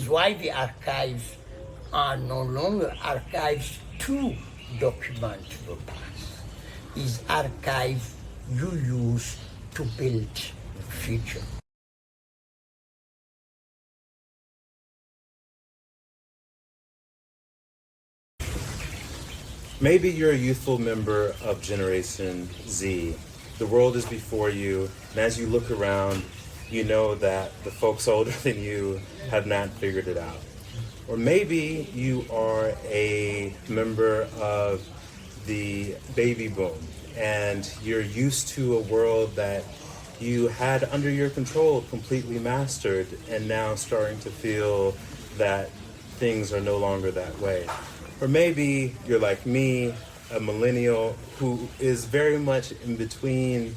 is why the archives are no longer archives to document the past. Is archive you use to build the future. Maybe you're a youthful member of Generation Z. The world is before you, and as you look around, you know that the folks older than you have not figured it out. Or maybe you are a member of the baby boom, and you're used to a world that you had under your control, completely mastered, and now starting to feel that things are no longer that way. Or maybe you're like me, a millennial who is very much in between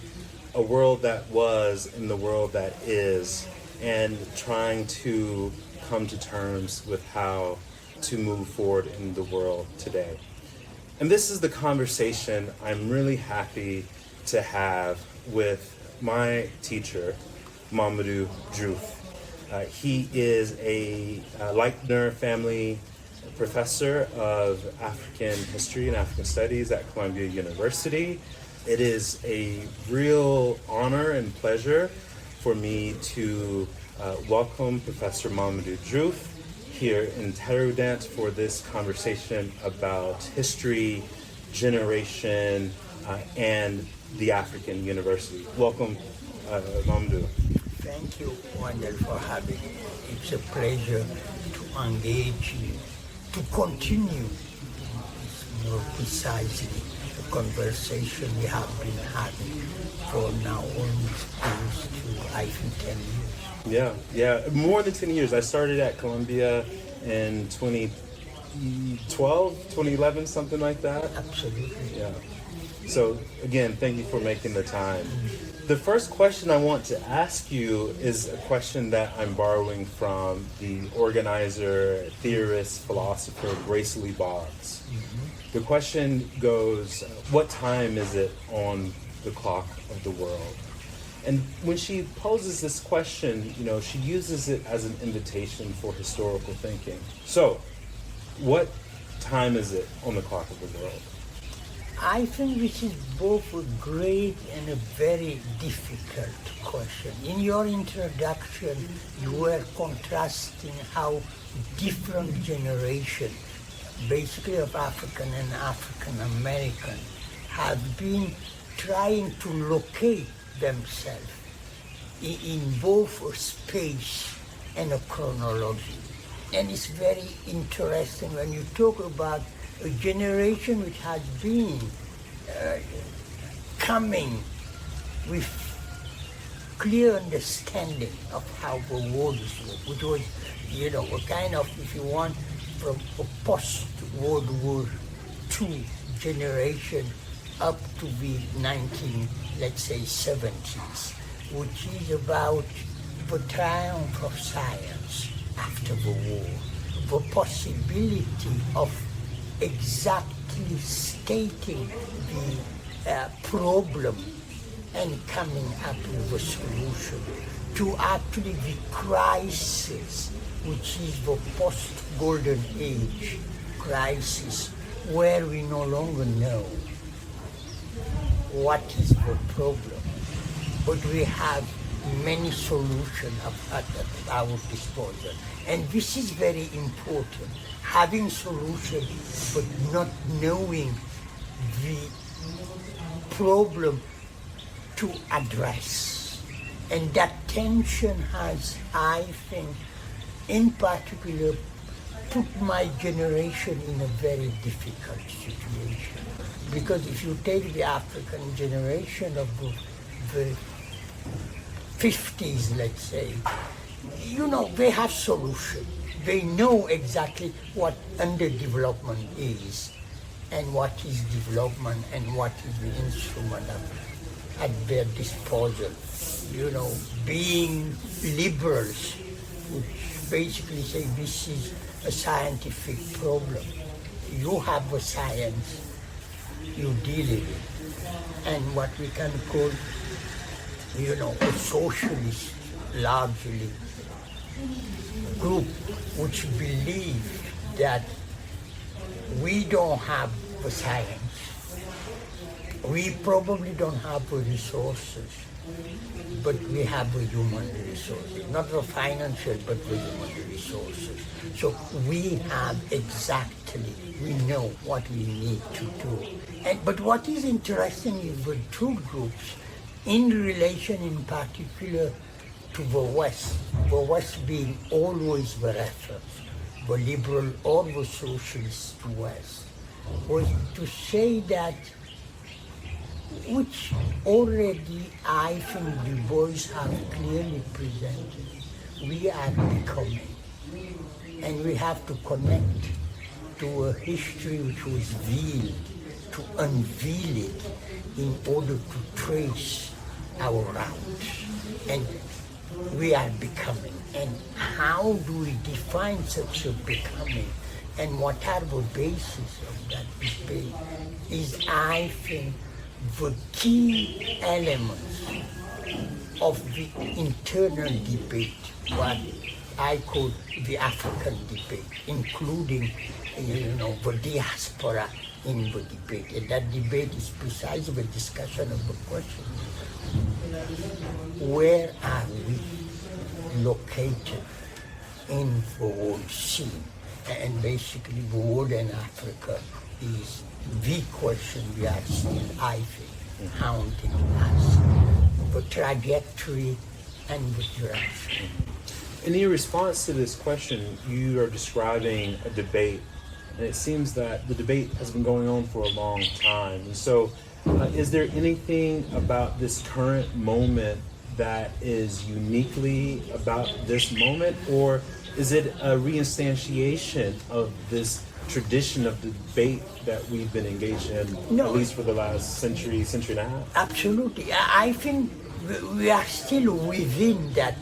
a world that was and the world that is, and trying to come to terms with how to move forward in the world today. And this is the conversation I'm really happy to have with my teacher, Mamadou Diouf. He is a Leitner family professor of African history and African studies at Columbia University. It is a real honor and pleasure for me to welcome Professor Mamadou Diouf here in Terudant for this conversation about history, generation, and the African University. Welcome, Mamadou. Thank you, Wendell, for having me. It's a pleasure to engage you, to continue more precisely the conversation we have been having for now almost close to, I think, 10 years. Yeah, more than 10 years. I started at Columbia in 2012, 2011, something like that. Absolutely. Yeah. So again, thank you for making the time. The first question I want to ask you is a question that I'm borrowing from the organizer, theorist, philosopher, Grace Lee Boggs. The question goes, what time is it on the clock of the world? And when she poses this question, she uses it as an invitation for historical thinking. So, what time is it on the clock of the world? I think this is both a great and a very difficult question. In your introduction, you were contrasting how different generations, basically of African and African American, have been trying to locate themselves in both a space and a chronology. And it's very interesting when you talk about a generation which has been coming with clear understanding of how the world is working, which was, a kind of, if you want, from a post-World War II generation up to the 70s, which is about the triumph of science after the war, the possibility of exactly stating the problem and coming up with a solution to actually the crisis, which is the post-Golden Age crisis, where we no longer know what is the problem, but we have many solutions at our disposal. And this is very important, having solutions but not knowing the problem to address. And that tension has, I think, in particular, put my generation in a very difficult situation. Because if you take the African generation of the 50s, let's say, they have solutions. They know exactly what underdevelopment is and what is development and what is the instrument at their disposal. Being liberals, which basically say this is a scientific problem. You have the science, you deal with it. And what we can call, a socialist, largely, group which believe that we don't have the science, we probably don't have the resources, but we have the human resources, not the financial, but the human resources. So we have exactly, we know what we need to do. But what is interesting is the two groups, in relation in particular to the West being always the reference, the liberal or the socialist West, was to say that, which already I think Du Bois have clearly presented, we are becoming, and we have to connect to a history which was veiled, to unveil it in order to trace our route. And we are becoming. And how do we define such a becoming? And what are the basis of that debate is, I think, the key elements of the internal debate, what I call the African debate, including, the diaspora in the debate. And that debate is precisely the discussion of the question, where are we located in the world scene? And basically the world in Africa is the question we are still, I think, haunting us, the trajectory and the direction. In your response to this question, you are describing a debate, and it seems that the debate has been going on for a long time. And so, is there anything about this current moment that is uniquely about this moment, or is it a reinstantiation of this tradition of debate that we've been engaged in, at least for the last century and a half? Absolutely. I think we are still within that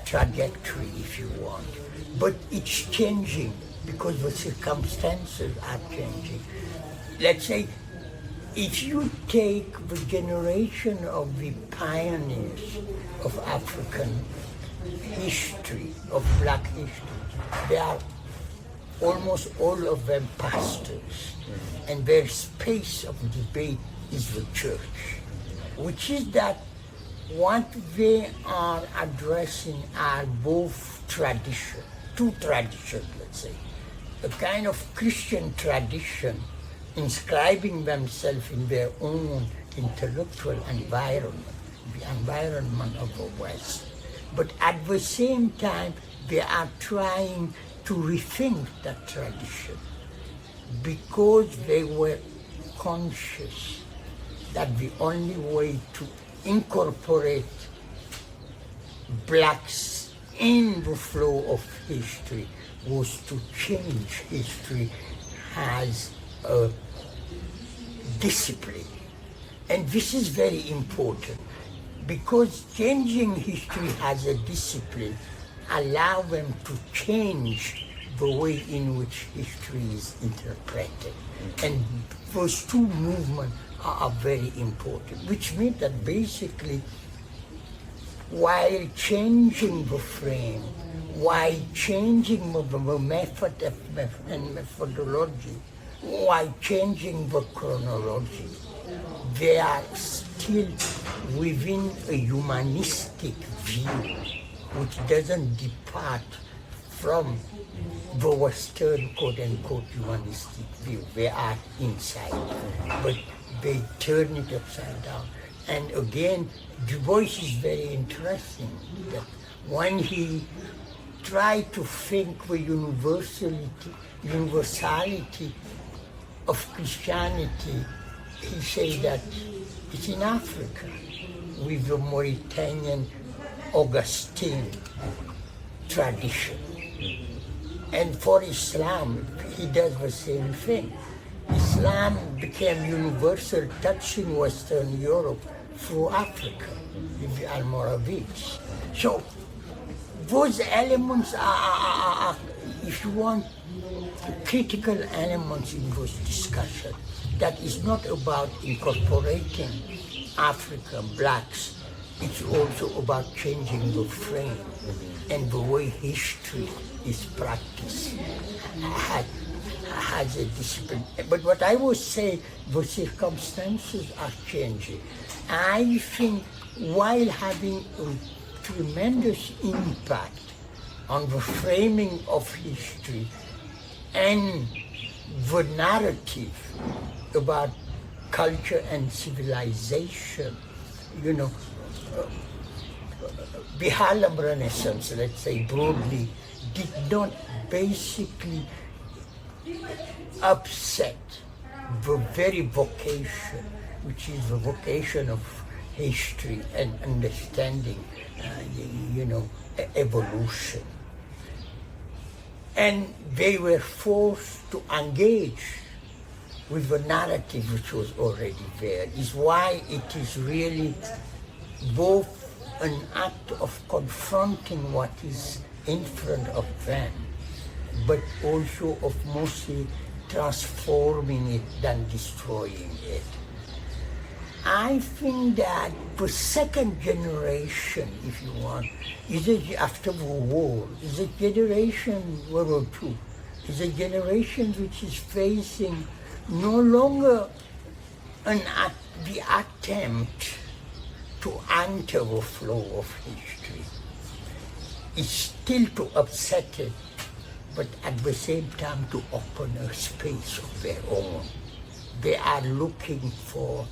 trajectory, if you want. But it's changing because the circumstances are changing. Let's say, if you take the generation of the pioneers of African history, of black history, they are almost all of them pastors, and their space of debate is the church, which is that what they are addressing are both tradition, two traditions, let's say, a kind of Christian tradition inscribing themselves in their own intellectual environment, the environment of the West. But at the same time, they are trying to rethink that tradition because they were conscious that the only way to incorporate blacks in the flow of history was to change history as a discipline. And this is very important because changing history as a discipline allow them to change the way in which history is interpreted. And those two movements are very important, which means that basically, while changing the frame, while changing the method and methodology, while changing the chronology, they are still within a humanistic view which doesn't depart from the Western quote-unquote humanistic view. They are inside, but they turn it upside down. And again, Du Bois is very interesting that when he tried to think the universality of Christianity, he said that it's in Africa with the Mauritanian Augustine tradition. And for Islam, he does the same thing. Islam became universal, touching Western Europe through Africa with the Almoravids. So those elements are, if you want, critical elements in those discussions. That is not about incorporating African blacks it's also about changing the frame and the way history is practiced has a discipline. But what I would say, the circumstances are changing. I think while having a tremendous impact on the framing of history and the narrative about culture and civilization, the Harlem Renaissance, let's say broadly, did not basically upset the very vocation, which is the vocation of history and understanding, evolution. And they were forced to engage with the narrative which was already there. Is why it is really both an act of confronting what is in front of them, but also of mostly transforming it than destroying it. I think that the second generation, if you want, after the war, is a generation, World War II, is a generation which is facing no longer the attempt to enter the flow of history. It's still to upset it, but at the same time to open a space of their own. They are looking for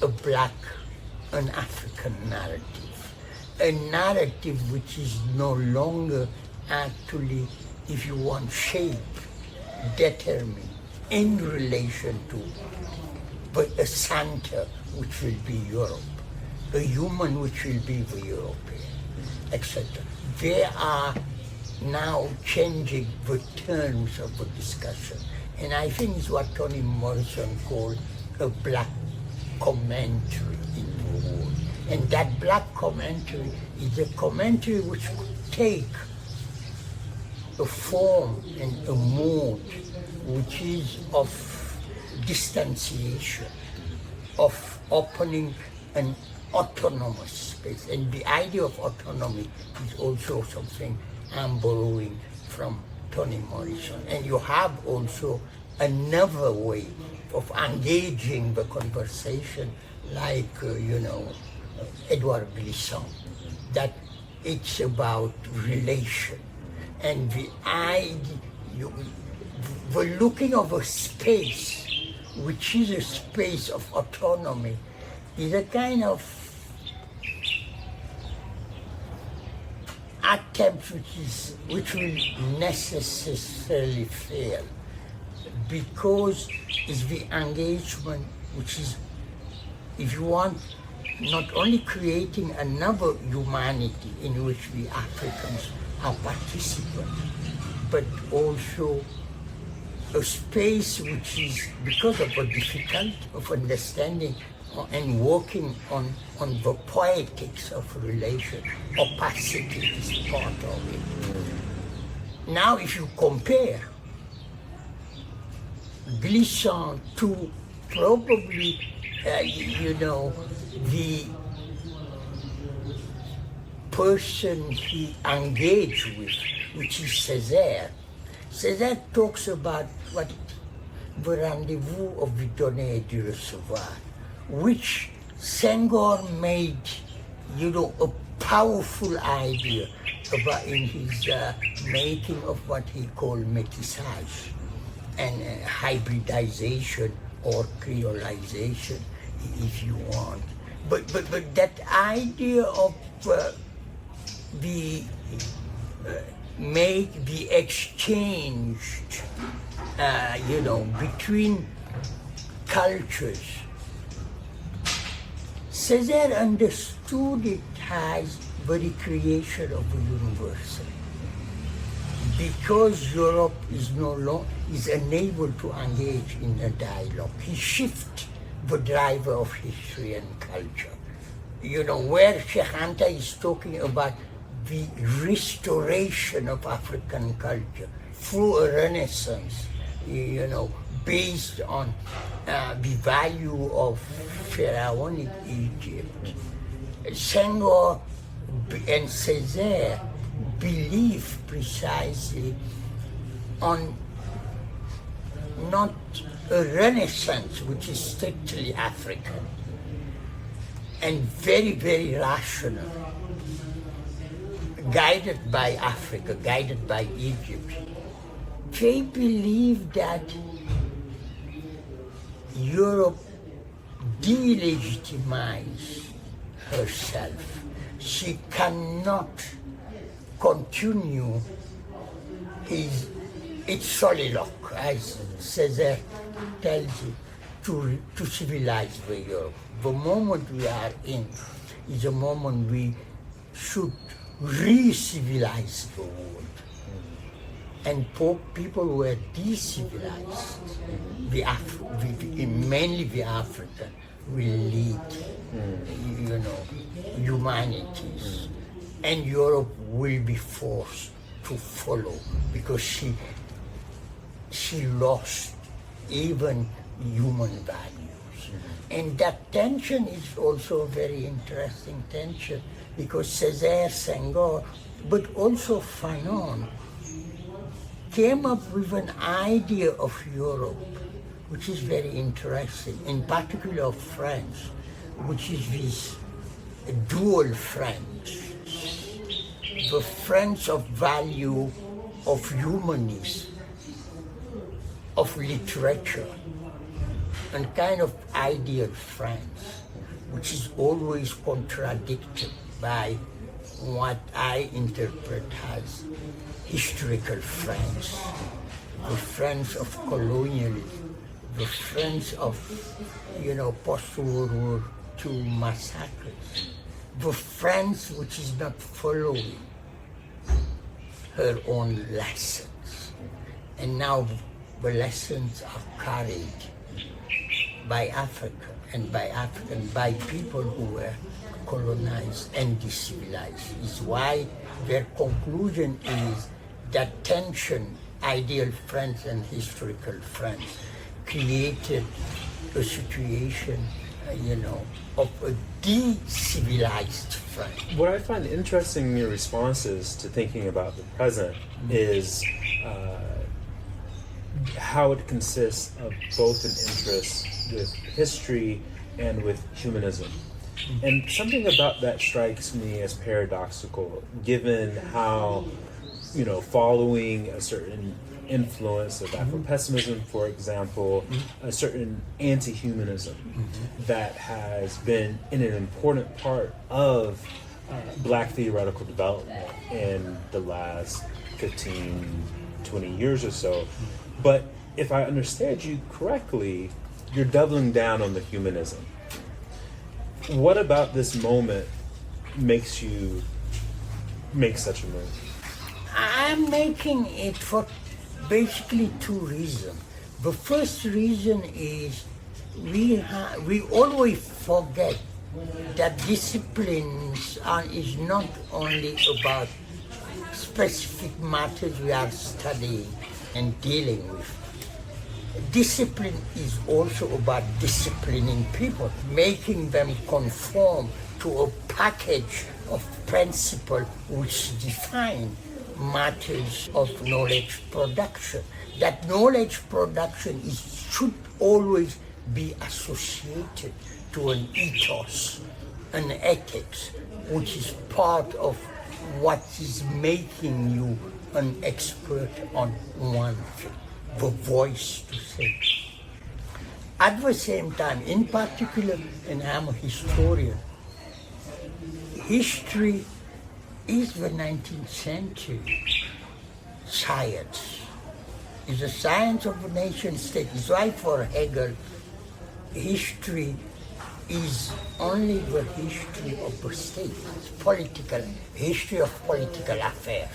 an African narrative, a narrative which is no longer actually, if you want, shaped, determined in relation to a center which will be Europe, a human which will be the European, etc. They are now changing the terms of the discussion. And I think it's what Toni Morrison called a black commentary in the world. And that black commentary is a commentary which could take a form and a mode which is of distanciation, of opening an autonomous space. And the idea of autonomy is also something I'm borrowing from Toni Morrison. And you have also another way of engaging the conversation, like, Edouard Glissant, that it's about relation. And the looking of a space, which is a space of autonomy, is a kind of attempt which will necessarily fail, because it's the engagement which is, if you want, not only creating another humanity in which we Africans are participants, but also a space which is, because of the difficulty of understanding and working on the poetics of relation, opacity is part of it. Now if you compare Glissant to probably, the person he engaged with, which is Césaire. Césaire talks about what the rendezvous of the donner et du recevoir, which Senghor made, a powerful idea about in his making of what he called métissage and hybridization or creolization, if you want. But that idea of the exchange, between cultures. Césaire understood it as the recreation of the universal. Because Europe is unable to engage in a dialogue, he shifts the driver of history and culture. Where Sheikh Anta is talking about the restoration of African culture through a renaissance, based on the value of pharaonic Egypt. Senghor and Césaire believe precisely on not a renaissance which is strictly African and very, very rational, guided by Africa, guided by Egypt. They believe that Europe delegitimized herself. She cannot continue its soliloquy, as Césaire tells you, to civilize the Europe. The moment we are in is a moment we should re-civilize the world. And people were decivilized. Mainly the African will lead, humanities. And Europe will be forced to follow because she lost even human values. And that tension is also a very interesting tension because Césaire, Senghor, but also Fanon came up with an idea of Europe which is very interesting, in particular of France, which is this dual France. The France of value, of humanism, of literature, and kind of ideal France, which is always contradicted by what I interpret as historical France, the France of colonialism, the France of, post-World War II massacres, the France which is not following her own lessons. And now the lessons are carried by Africa and by people who were colonized and decivilized. Is why their conclusion is that tension, ideal France and historical France, created a situation, of a de-civilized France. What I find interesting in your responses to thinking about the present is how it consists of both an interest with history and with humanism. And something about that strikes me as paradoxical, given how, following a certain influence of Afro-pessimism, for example, a certain anti-humanism that has been an important part of Black theoretical development in the last 15, 20 years or so. But if I understand you correctly, you're doubling down on the humanism. What about this moment makes you make such a move? I'm making it for basically two reasons. The first reason is we always forget that disciplines is not only about specific matters we are studying and dealing with. Discipline is also about disciplining people, making them conform to a package of principles which define matters of knowledge production. That knowledge production should always be associated to an ethos, an ethics, which is part of what is making you an expert on one thing, the voice to say. At the same time, in particular, and I'm a historian, history is the 19th century science. It's a science of the nation state. It's why for Hegel, history is only the history of the state. It's political, history of political affairs.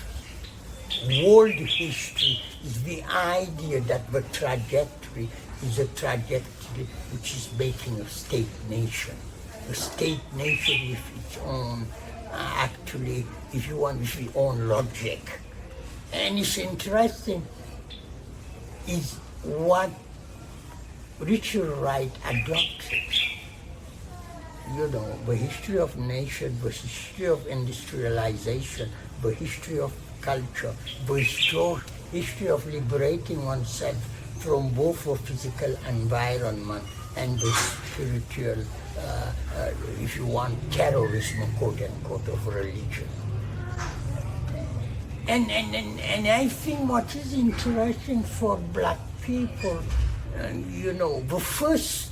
World history is the idea that the trajectory is a trajectory which is making a state nation. A state nation with its own, actually, if you want, with its own logic. And it's interesting is what Richard Wright adopted. the history of nation, the history of industrialization, the history of culture, the history of liberating oneself from both the physical environment and the spiritual, if you want, terrorism, quote unquote, of religion. And I think what is interesting for black people, the first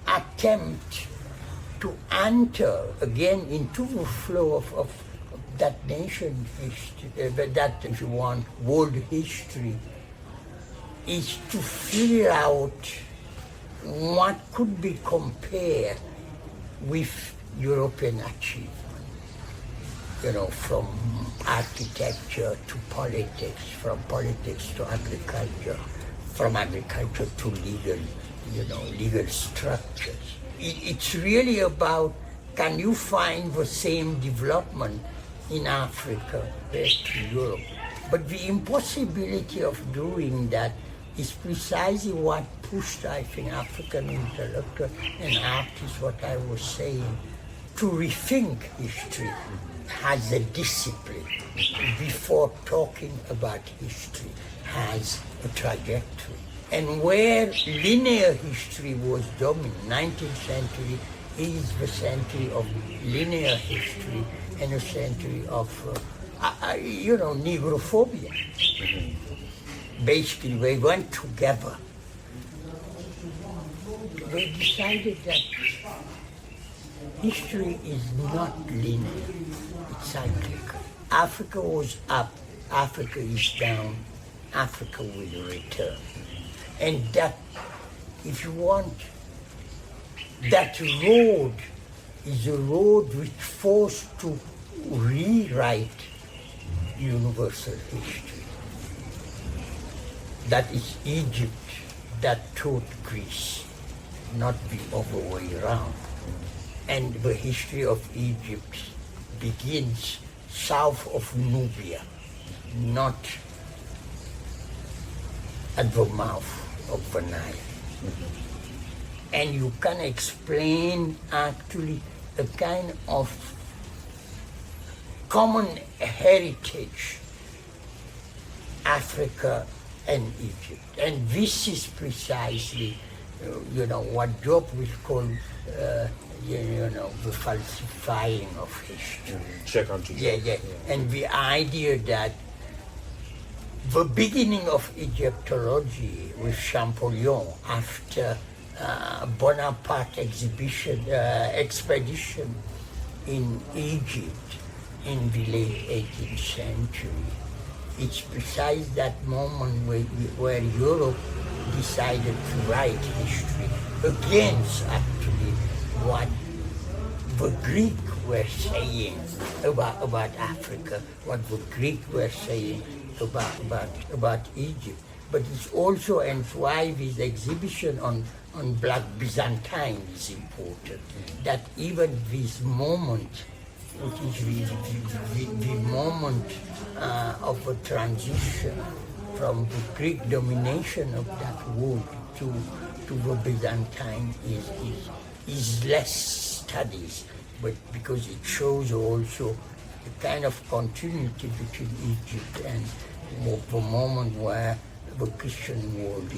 attempt to enter again into the flow of that nation history, that, if you want, world history, is to figure out what could be compared with European achievement. From architecture to politics, from politics to agriculture, from agriculture to legal structures. It's really about, can you find the same development in Africa as to Europe? But the impossibility of doing that is precisely what pushed, I think, African intellectuals and artists, what I was saying, to rethink history as a discipline before talking about history as a trajectory. And where linear history was dominant, 19th century is the century of linear history and a century of, Negrophobia. Basically, they went together. They decided that history is not linear, it's cyclical. Africa was up, Africa is down, Africa will return. And that, if you want, that road is a road which forced to rewrite universal history. That is Egypt that taught Greece, not the other way around. And the history of Egypt begins south of Nubia, not at the mouth of the Nile. And you can explain actually a kind of common heritage, Africa and Egypt. And this is precisely, what Diouf will call, the falsifying of history. Check on Diouf. Yeah. And the idea that the beginning of Egyptology with Champollion after Bonaparte expedition in Egypt in the late 18th century. It's precise that moment where Europe decided to write history against actually what the Greek were saying about Africa, what the Greek were saying about Egypt. But it's also, and why this exhibition on Black Byzantine is important, that even this moment, which is the moment of a transition from the Greek domination of that world to the Byzantine is less studies, but because it shows also the kind of continuity between Egypt and the moment where the Christian world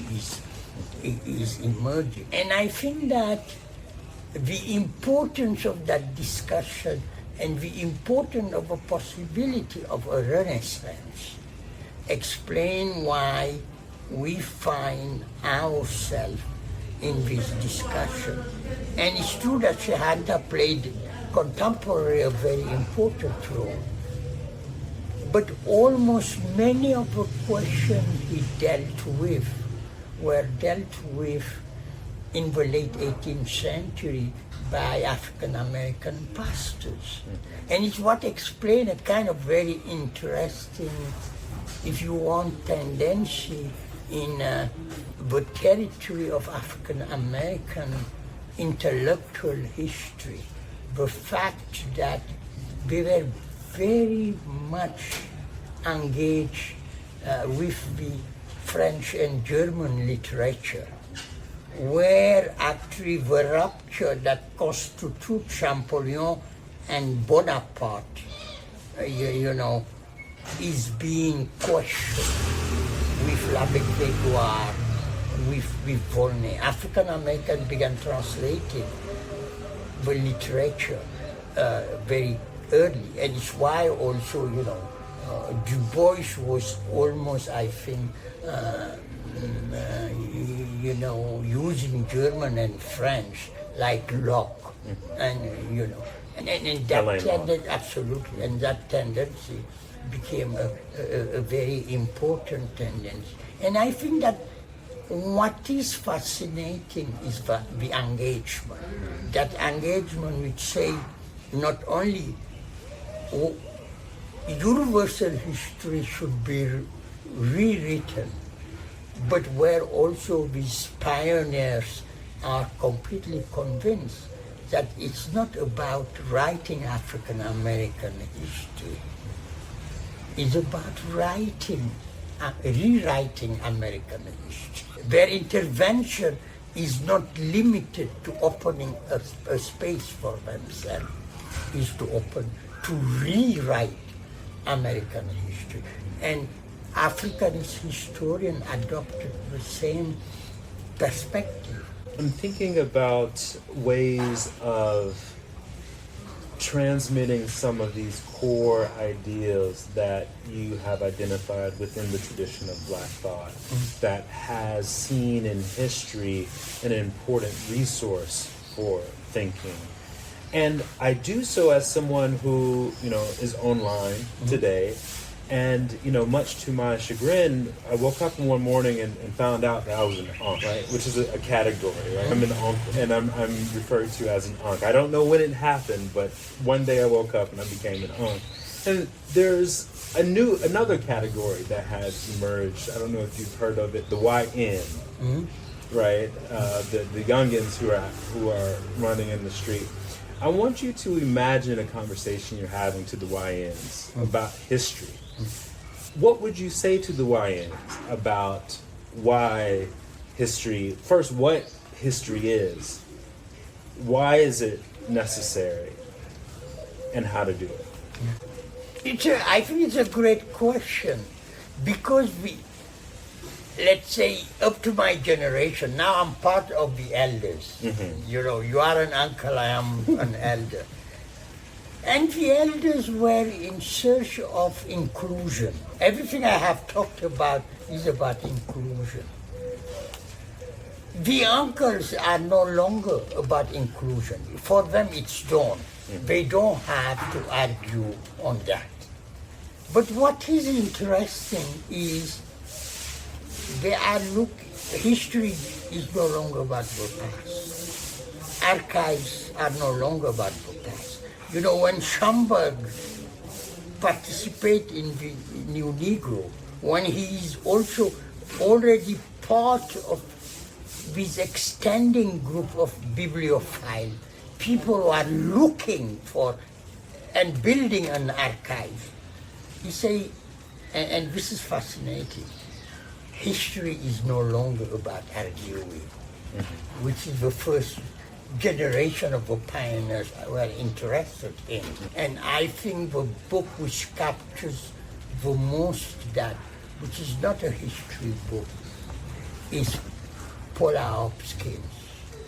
is emerging. And I think that the importance of that discussion and the importance of a possibility of a renaissance explain why we find ourselves in this discussion. And it's true that Shehanta played contemporary a very important role. But almost many of the questions he dealt with were dealt with in the late 18th century by African American pastors. And it's what explains a kind of very interesting, if you want, tendency in the territory of African American intellectual history. The fact that they were very much engaged with the French and German literature where actually the rupture that constitutes Champollion and Bonaparte, you know, is being questioned with l'Abbé Grégoire, with Volney. African American began translating the literature very early, and it's why also, you know, Du Bois was almost, I think, you know, using German and French like Locke, and you know, and that tendency, absolutely, and that tendency became a very important tendency. And I think that what is fascinating is the engagement. That engagement which say not only universal history should be rewritten, but where also these pioneers are completely convinced that it's not about writing African American history. It's about rewriting American history. Their intervention is not limited to opening a space for themselves. Is to rewrite American history. And African historians adopted the same perspective. I'm thinking about ways of transmitting some of these core ideas that you have identified within the tradition of Black thought that has seen in history an important resource for thinking. And I do so as someone who, you know, is online today. And, you know, much to my chagrin, I woke up one morning and found out that I was an Ankh, right? Which is a category, right? I'm an Ankh, and I'm referred to as an Ankh. I don't know when it happened, but one day I woke up and I became an Ankh. And there's another category that has emerged. I don't know if you've heard of it, the YN, right? The youngins who are running in the street. I want you to imagine a conversation you're having to the YNs about history. What would you say to the YNs about why history, first, what history is, why is it necessary, and how to do it? I think it's a great question, because let's say, up to my generation, now I'm part of the elders. You know, you are an uncle, I am an elder. And the elders were in search of inclusion. Everything I have talked about is about inclusion. The uncles are no longer about inclusion. For them, it's done. They don't have to argue on that. But what is interesting is history is no longer about the past. Archives are no longer about the past. You know, when Schomburg participates in the New Negro, when he is also already part of this extending group of bibliophiles, people who are looking for and building an archive, he say, and this is fascinating, history is no longer about arguing, which is the first generation of the pioneers were interested in. And I think the book which captures the most that, which is not a history book, is Paula Hopkins.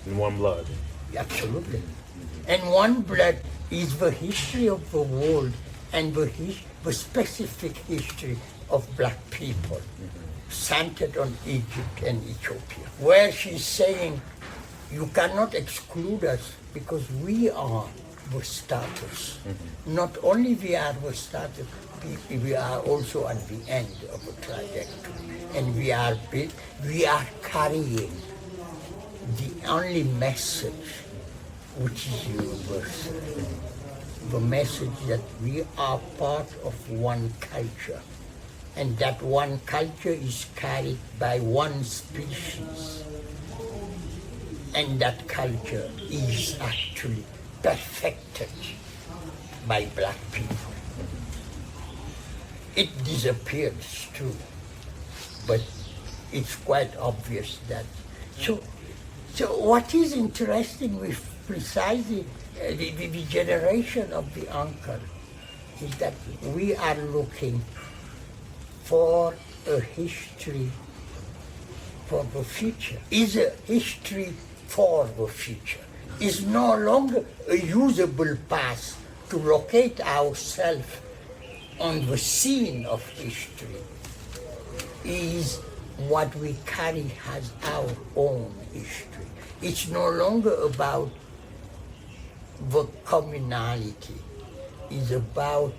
In One Blood. Absolutely. And One Blood is the history of the world and the specific history of Black people, centered on Egypt and Ethiopia, where she's saying, you cannot exclude us because we are the starters. Not only we are the starters, we are also at the end of the trajectory. And we are carrying the only message which is universal. The message that we are part of one culture. And that one culture is carried by one species. And that culture is actually perfected by Black people. It disappears too, but it's quite obvious that. So So what is interesting with precisely the generation of the uncle is that we are looking for a history for the future. Is a history for the future. Is no longer a usable path to locate ourselves on the scene of history. Is what we carry as our own history. It's no longer about the communality. It's about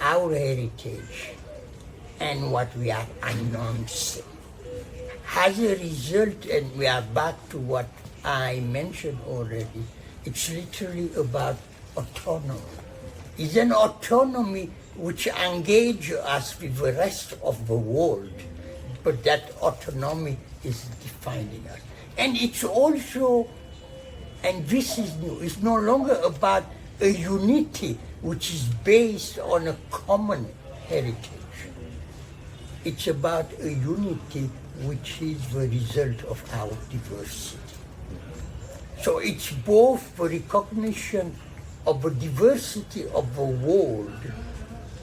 our heritage and what we are announcing. As a result, and we are back to what I mentioned already, it's literally about autonomy. It's an autonomy which engages us with the rest of the world, but that autonomy is defining us. And it's also, and this is new, it's no longer about a unity which is based on a common heritage. It's about a unity which is the result of our diversity. So it's both the recognition of the diversity of the world,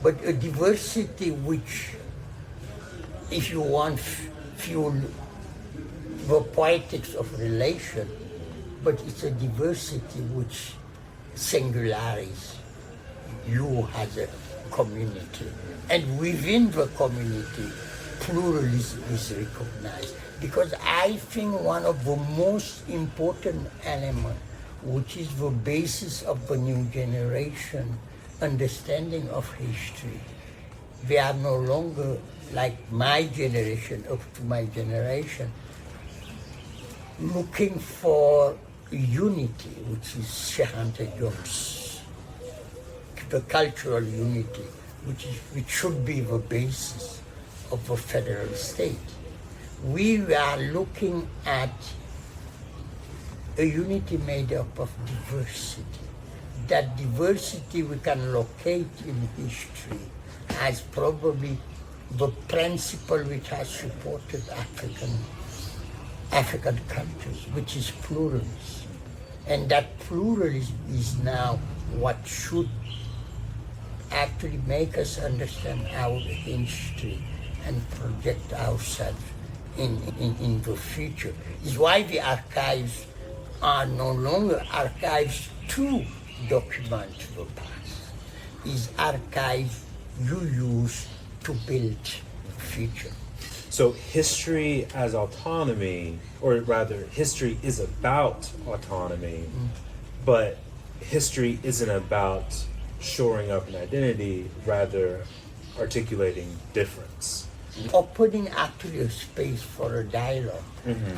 but a diversity which, if you want, fuel the poetics of relation, but it's a diversity which singularizes you as a community. And within the community, pluralism is recognized. Because I think one of the most important elements, which is the basis of the new generation understanding of history, they are no longer like my generation, up to my generation, looking for unity, which is Shehanta Jones, the cultural unity, which should be the basis of a federal state. We are looking at a unity made up of diversity. That diversity we can locate in history as probably the principle which has supported African countries, which is pluralism. And that pluralism is now what should actually make us understand our history and project ourselves in the future. Is why the archives are no longer archives to document the past. Is archives you use to build the future. So history as autonomy, or rather history is about autonomy, but history isn't about shoring up an identity, rather articulating difference. Opening actually a space for a dialogue.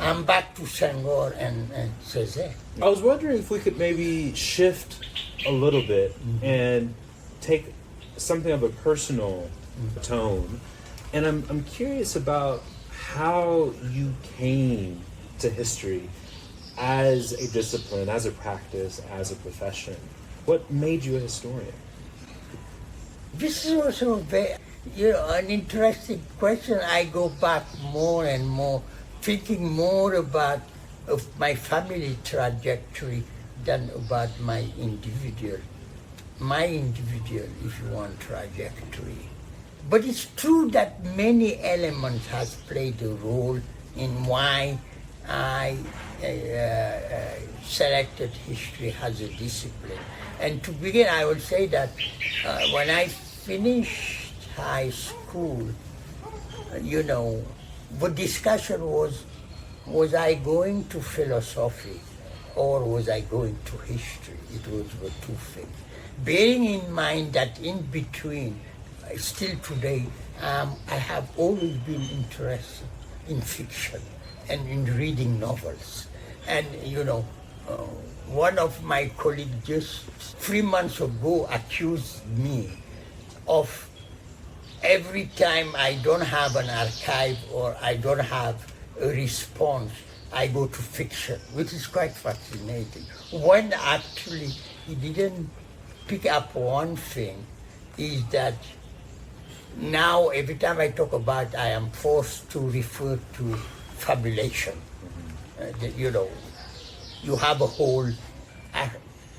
I'm back to Senghor and Césaire. I was wondering if we could maybe shift a little bit and take something of a personal tone. And I'm curious about how you came to history as a discipline, as a practice, as a profession. What made you a historian? This is also an interesting question. I go back more and more, thinking more about my family trajectory than about my individual, if you want, trajectory. But it's true that many elements has played a role in why I selected history as a discipline. And to begin, I will say that when I finished high school, the discussion was I going to philosophy or was I going to history? It was the two things. Bearing in mind that in between, still today, I have always been interested in fiction and in reading novels. And, one of my colleagues just 3 months ago accused me of every time I don't have an archive or I don't have a response, I go to fiction, which is quite fascinating. When actually he didn't pick up one thing, is that now every time I talk about I am forced to refer to fabulation. you know, you have a hole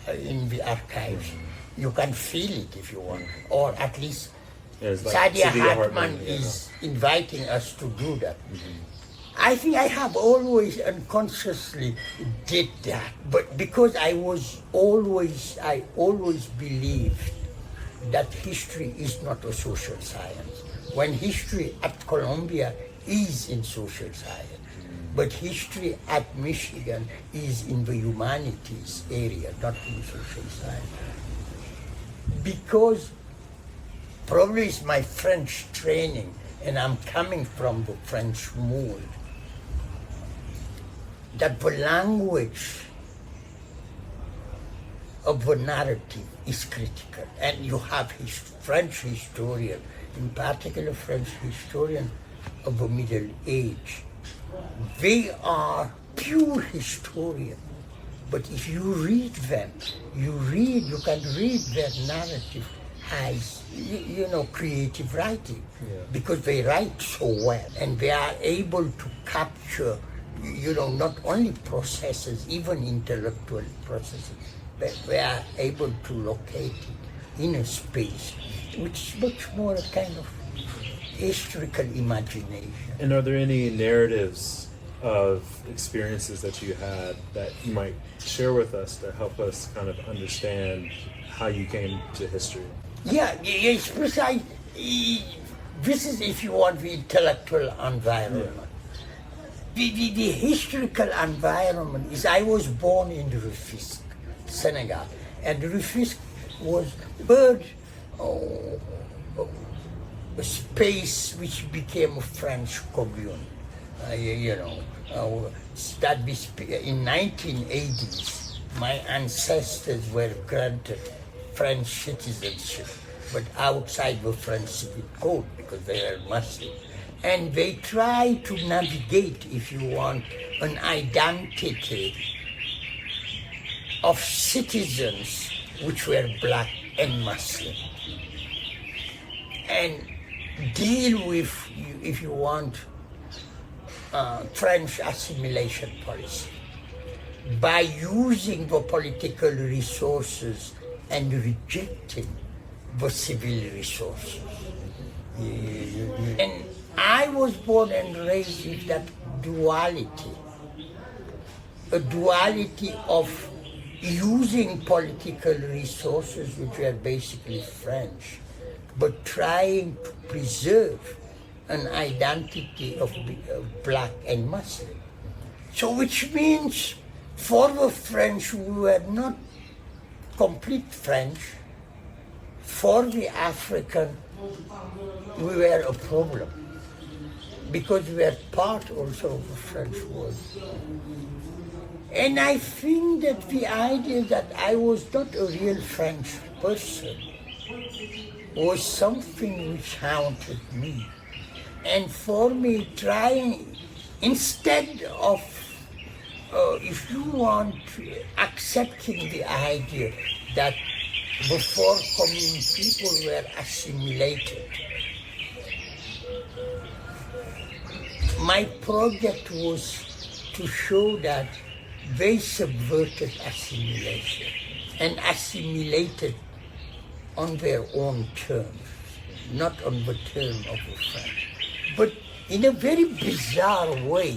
in the archives. You can feel it if you want, or at least It's like Sadia Saidiya Hartman yeah. is inviting us to do that. I think I have always unconsciously did that, but because I always believed that history is not a social science. When history at Columbia is in social science, but history at Michigan is in the humanities area, not in social science. Because probably it's my French training, and I'm coming from the French mold, that the language of the narrative is critical. And you have French historian, in particular French historian of the Middle Age. They are pure historians. But if you read them, you can read their narrative as, creative writing, because they write so well, and they are able to capture, not only processes, even intellectual processes, but they are able to locate it in a space which is much more a kind of historical imagination. And are there any narratives of experiences that you had that you might share with us to help us kind of understand how you came to history? Yes, precise. This is, if you want, the intellectual environment. The historical environment is, I was born in Rufisque, Senegal, and Rufisque was a space which became a French commune. That in 1980s, my ancestors were granted French citizenship, but outside the French civil code because they were Muslim. And they try to navigate, if you want, an identity of citizens which were black and Muslim, and deal with, if you want, French assimilation policy by using the political resources and rejecting the civil resources. And I was born and raised with that duality, a duality of using political resources which were basically French, but trying to preserve an identity of black and Muslim. So which means for the French we were not complete French, for the African we were a problem, because we were part also of the French world. And I think that the idea that I was not a real French person was something which haunted me. And for me, trying, instead of, if you want, accepting the idea that before coming people were assimilated, my project was to show that they subverted assimilation and assimilated on their own terms, not on the term of the French. But in a very bizarre way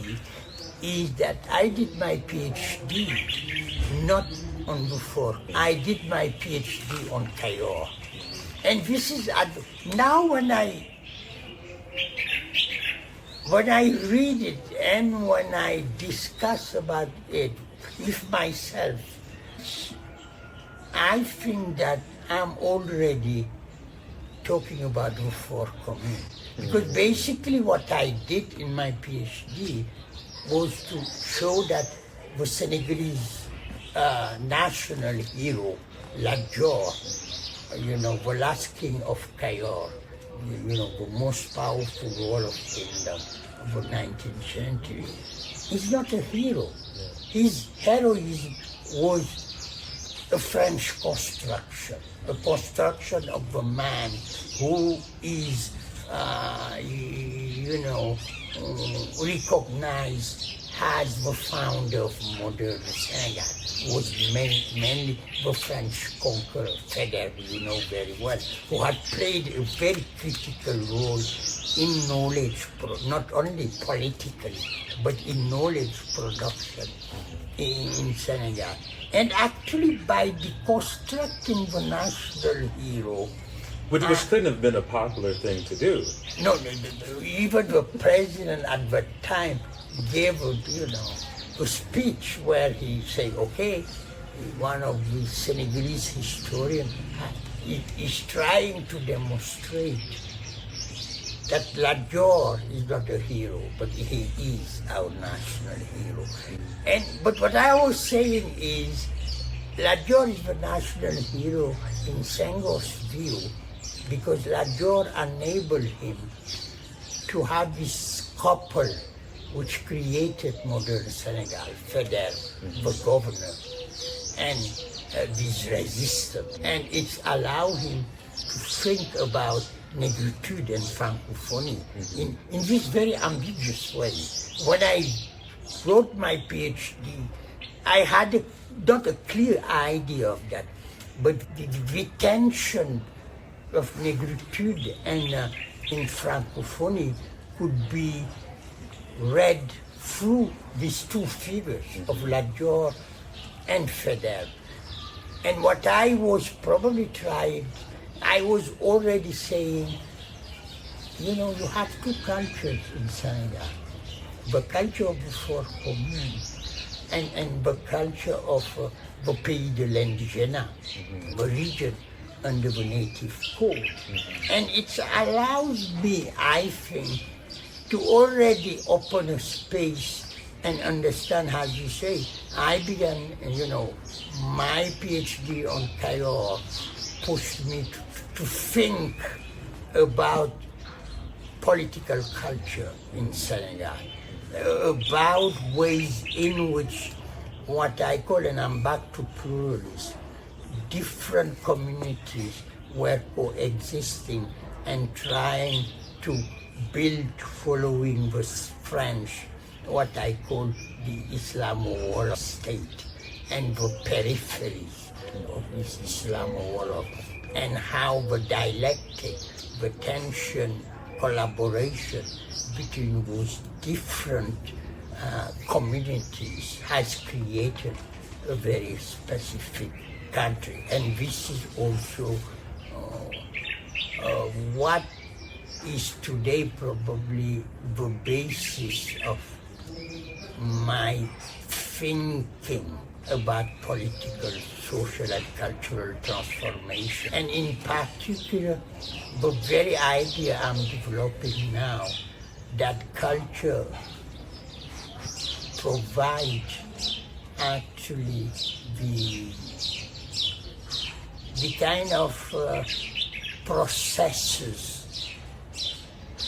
is that I did my PhD not on the fork. I did my PhD on Cayor. And this is, now when I read it and when I discuss about it with myself, I think that I'm already talking about the forthcoming. Because basically what I did in my PhD was to show that the Senegalese national hero, Ladjor, the last king of Cayor, the most powerful warlord kingdom of the 19th century, is not a hero. His heroism was a French construction, a construction of a man who is recognized as the founder of modern Senegal was mainly the French conqueror, Feder, you know very well, who had played a very critical role in knowledge, not only politically, but in knowledge production in Senegal. And actually by deconstructing the national hero, Which couldn't have been a popular thing to do. no, even the president at that time gave a speech where he said, okay, one of the Senegalese historians is trying to demonstrate that Lajor is not a hero, but he is our national hero. But what I was saying is, Lajor is the national hero in Senghor's view, because Lajor enabled him to have this couple which created modern Senegal, Feder, the governor, and this resistance. And it's allowed him to think about negritude and francophonie in this very ambiguous way. When I wrote my PhD, I had not a clear idea of that, but the retention of negritude and in francophonie could be read through these two figures of Lajor and Feder. And what I was probably trying, I was already saying, you have two cultures in Senegal. The culture of the four communes and the culture of the Pays de l'Indigène, the region under the native code. And it allows me, I think, to already open a space and understand, as you say. I began, my PhD on Cairo pushed me to think about political culture in Senegal, about ways in which what I call, and I'm back to pluralism, different communities were coexisting and trying to build following the French, what I call the Islamo-Wolof state, and the peripheries of this Islamo-Wolof, and how the dialectic, the tension, collaboration between those different communities has created a very specific country. And this is also what is today probably the basis of my thinking about political, social and cultural transformation. And in particular, the very idea I'm developing now, that culture provides actually the kind of processes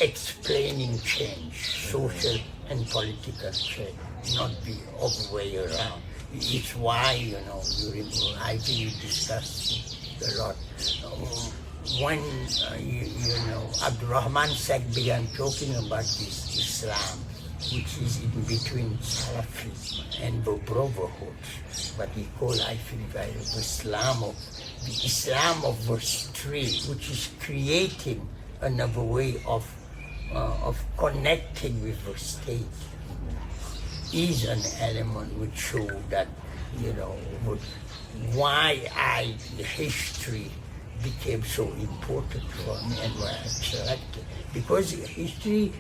explaining change, social and political change, not the other way around. It's why, I think you discussed it a lot. When, Abdurrahman Sek began talking about this Islam, which is in between Salafism and the brotherhood, what he called, I think, the Islam of the street, which is creating another way of connecting with the state, is an element which shows that, why history became so important for me and why I selected. Because history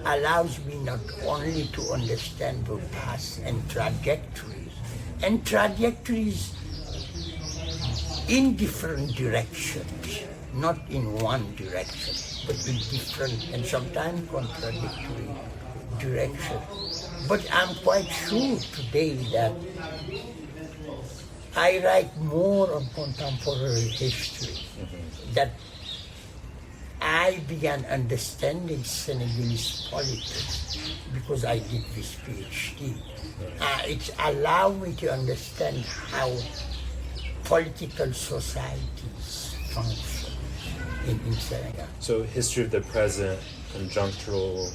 allows me not only to understand the past and trajectories in different directions, not in one direction, but in different and sometimes contradictory directions. But I'm quite sure today that I write more on contemporary history, that I began understanding Senegalese politics because I did this PhD. It allowed me to understand how political societies function in Senegal. So history of the present, conjunctural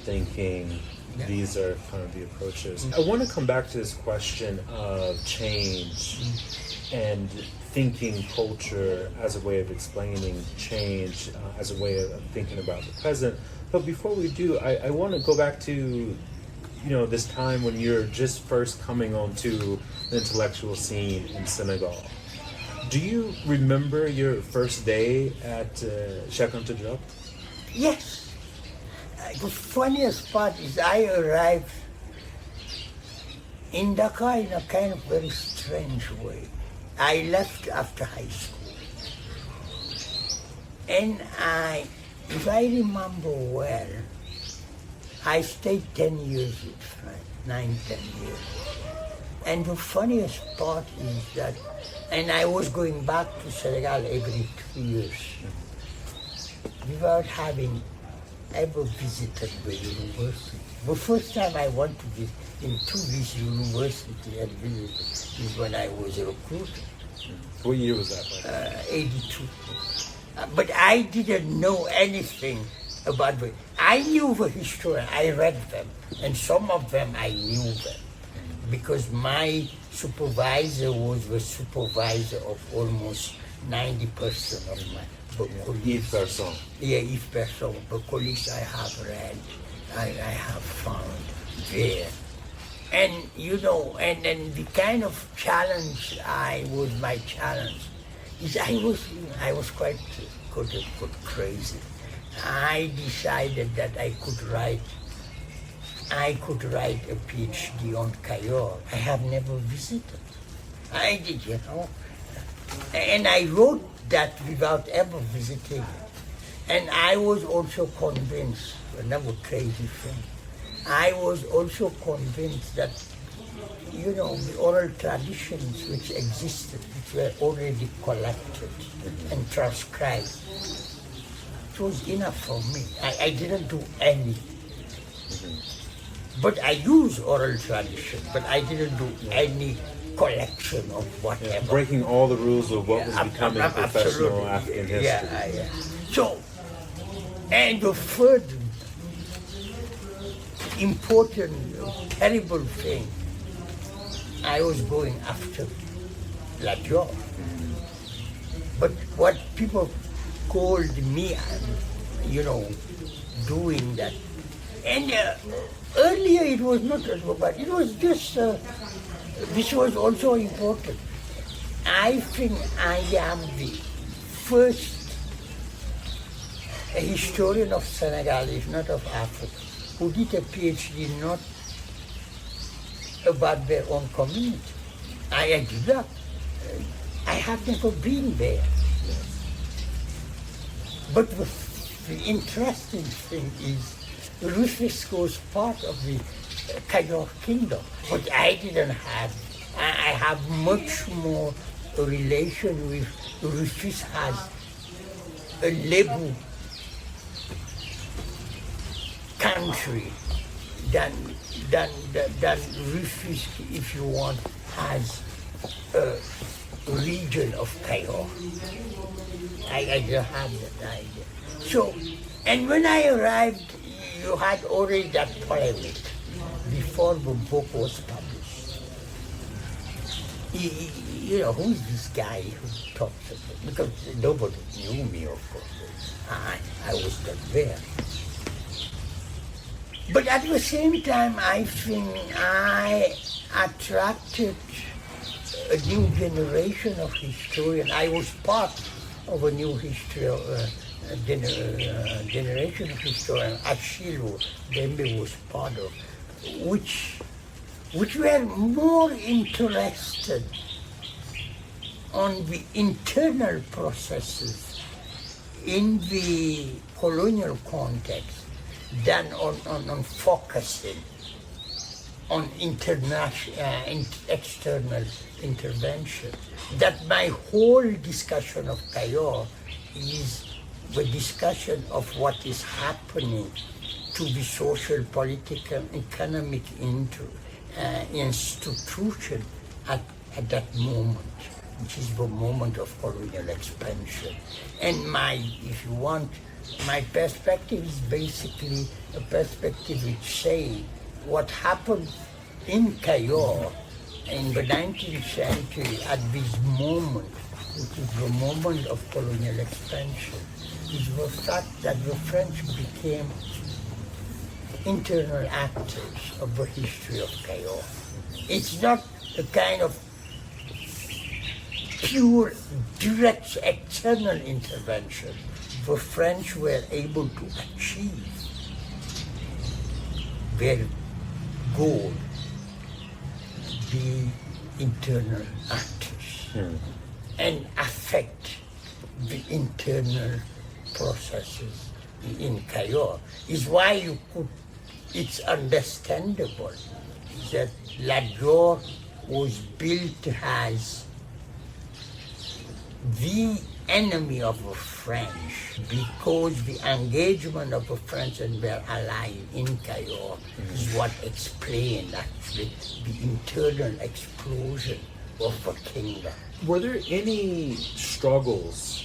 thinking, Yeah. these are kind of the approaches. I want to come back to this question of change and thinking culture as a way of explaining change, as a way of thinking about the present. But before we do, I want to go back to this time when you're just first coming onto the intellectual scene in Senegal. Do you remember your first day at Cheikh Anta Diop? Yes. The funniest part is I arrived in Dhaka in a kind of very strange way. I left after high school. And if I remember well, I stayed 10 years with France, 9, 10 years. And the funniest part is that, and I was going back to Senegal every 2 years without having ever visited the university. The first time I went to into this university and visited is when I was recruited. What year was that? 82. But I didn't know anything about the. I knew the history. I read them, and some of them I knew them because my supervisor was the supervisor of almost 90% of my Yves Persson. Yeah, Yves Persson. The colleagues I have read, I have found there. And and then the kind of challenge my challenge is I was quite crazy. I decided that I could write a PhD on Cayor. I have never visited. I did, and I wrote that without ever visiting. And I was also convinced, another crazy thing, I was also convinced that, the oral traditions which existed, which were already collected and transcribed, it was enough for me. I didn't do any. But I use oral tradition, but I didn't do any collection of whatever. Yeah, breaking all the rules of what was becoming professional absolutely. African history. Yeah. So, and the third important, terrible thing, I was going after La Diop. But what people called me, doing that. And earlier it was not but it was just, this was also important. I think I am the first historian of Senegal, if not of Africa, who did a PhD not about their own community. I did that. I have never been there. But the interesting thing is Rufus was part of the Cayor kingdom, but I didn't have. I have much more a relation with Rufus has a Lebu country than Rufus, if you want, has a region of Cayor. I don't have that idea. So, and when I arrived, you had already that polemic before the book was published. Who is this guy who talks about it? Because nobody knew me, of course. I was not there. But at the same time, I think I attracted a new generation of historians. I was part of a new generation of historians. Achille Dembe was part of, which were more interested on the internal processes in the colonial context than on focusing on external intervention. That my whole discussion of Cayor is the discussion of what is happening to the social, political, economic institution at that moment. which is the moment of colonial expansion. And if you want, my perspective is basically a perspective which say what happened in Cairo in the 19th century at this moment, which is the moment of colonial expansion, is the fact that the French became internal actors of the history of Cairo. It's not a kind of pure, direct external intervention. The French were able to achieve their goal, be internal actors and affect the internal processes in Cairo. Is why it's understandable that La Dior was built as the enemy of the French, because the engagement of the French and their allies in Cairo is what explained actually the internal explosion of the kingdom. Were there any struggles,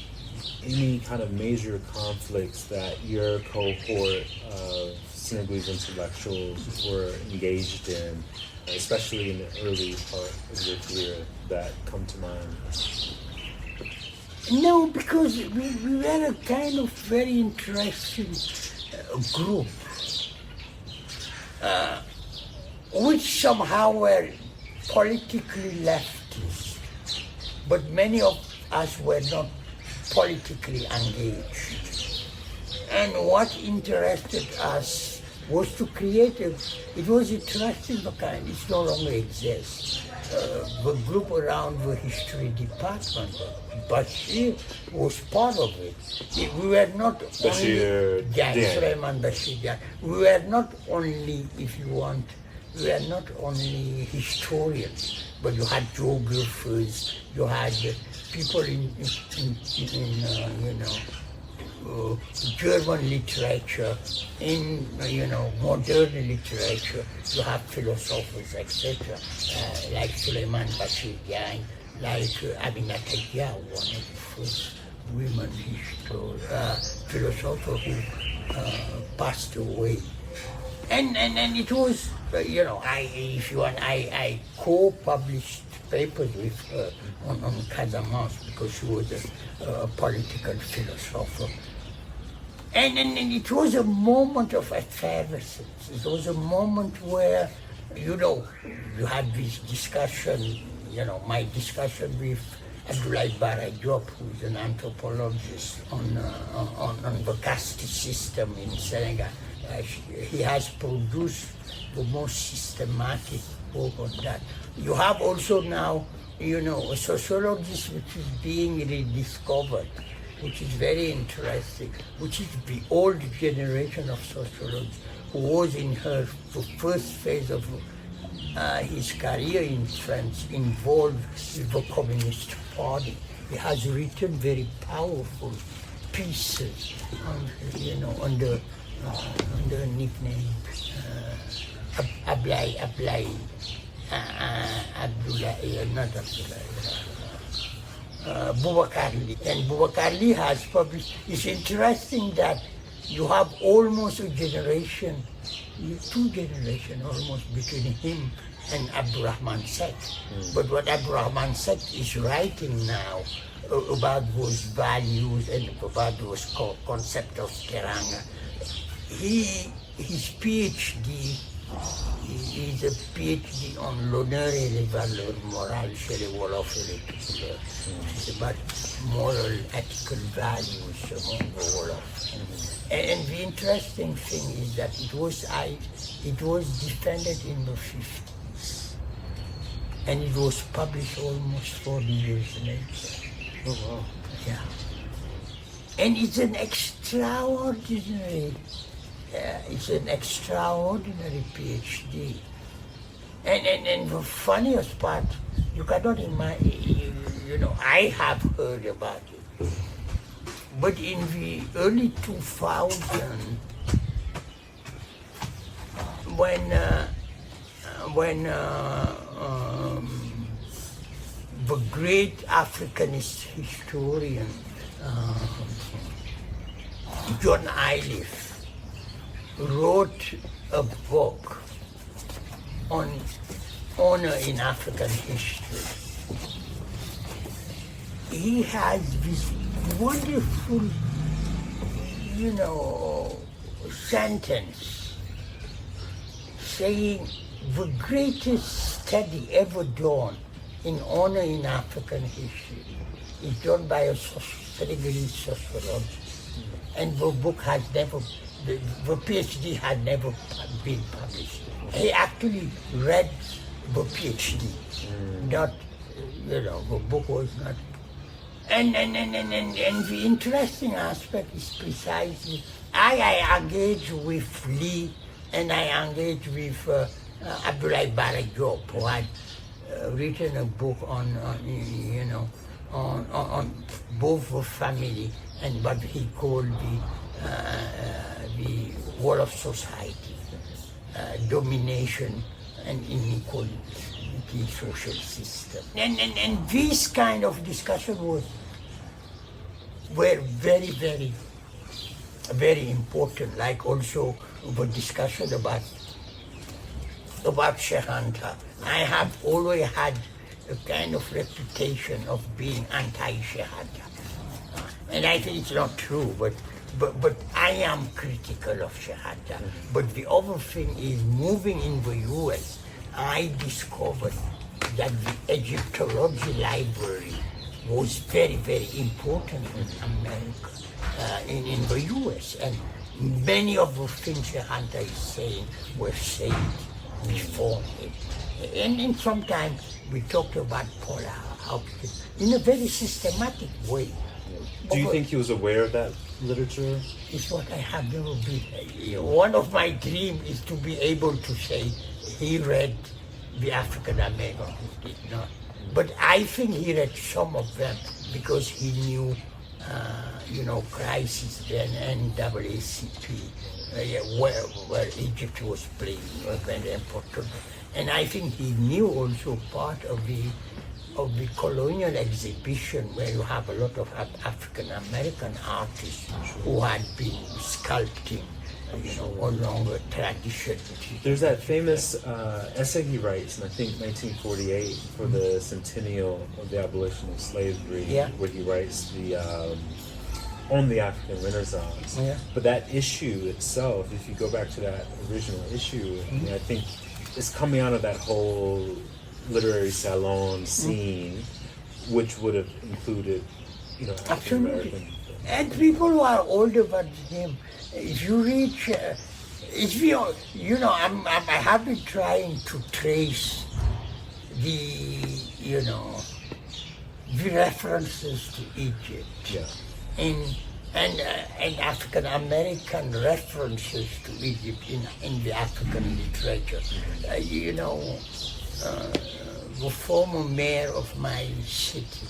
any kind of major conflicts that your cohort of Senegalese intellectuals were engaged in, especially in the early part of your career, that come to mind? No, because we were a kind of very interesting group, which somehow were politically leftist, but many of us were not politically engaged. And what interested us was to create it was interesting the kind, it no longer exists. The group around the history department, Bashir was part of it. We were not Bashir only Diagne. Suleiman Bashir Diagne. We were not only, if you want, we were not only historians, but you had geographers, you had people in German literature, in modern literature, you have philosophers, etc., like Suleiman Bashir Diagne, like Aminata Dia, one of the first women philosophers who passed away. And it was, I co-published papers with her on Casamance because she was a political philosopher. And it was a moment of effervescence. It was a moment where, you had this discussion, my discussion with Abdoulaye Bara Diop, who is an anthropologist on the caste system in Senegal. He has produced the most systematic book on that. You have also now, a sociologist which is being rediscovered, which is very interesting, which is the old generation of sociologists who was in the first phase of his career in France involved with the Communist Party. He has written very powerful pieces under nickname Boubacar Ly. And Boubacar Ly has published. It's interesting that you have almost a generation, 2 generations almost between him and Abdurrahman Seck. But what Abdurrahman Seck is writing now about those values and about those concept of teranga, his PhD is a PhD on l'honneur et les valeurs morales chez les Wolofs et les Toucouleurs. It's about moral, ethical values among the Wolofs. And the interesting thing is that it was defended in the 50s, and it was published almost 40 years later. Oh wow! Yeah, and it's an extraordinary. It's an extraordinary PhD, and the funniest part, you cannot imagine. I have heard about it, but in the early 2000s, when the great Africanist historian John Iliff wrote a book on honor in African history. He has this wonderful, sentence saying the greatest study ever done in honor in African history is done by a peregrine sociologist. And the book has never, the PhD had never been published. He actually read the PhD, not, the book was not. And the interesting aspect is precisely, I engage with Lee and I engage with Abdoulaye Bara Diop, who had written a book on both the family and what he called the wall of society, domination and inequality social system. And this kind of discussion were very, very, very important, like also the discussion about Sheikh Anta. I have always had a kind of reputation of being anti-Sheikh Anta. And I think it's not true, but I am critical of Sheikh Anta. But the other thing is, moving in the US, I discovered that the Egyptology library was very, very important in America, in the US. And many of the things Sheikh Anta is saying were said before him. And sometimes we talked about Paula Hopkins in a very systematic way. Do you think he was aware of that literature? It's what I have never been. One of my dreams is to be able to say he read the African American who did not. But I think he read some of them because he knew, Crisis then and NAACP, where Egypt was playing a very important. And I think he knew also part of the colonial exhibition where you have a lot of African American artists who had been sculpting, along a tradition. There's that famous essay he writes in, I think, 1948 for the centennial of the abolition of slavery, where he writes on the African Renaissance. Yeah. But that issue itself, if you go back to that original issue, I think it's coming out of that whole literary salon scene, which would have included, African American. And people who are older than him, if you reach, I have been trying to trace the references to Egypt, and African American references to Egypt in the African literature. The former mayor of my city,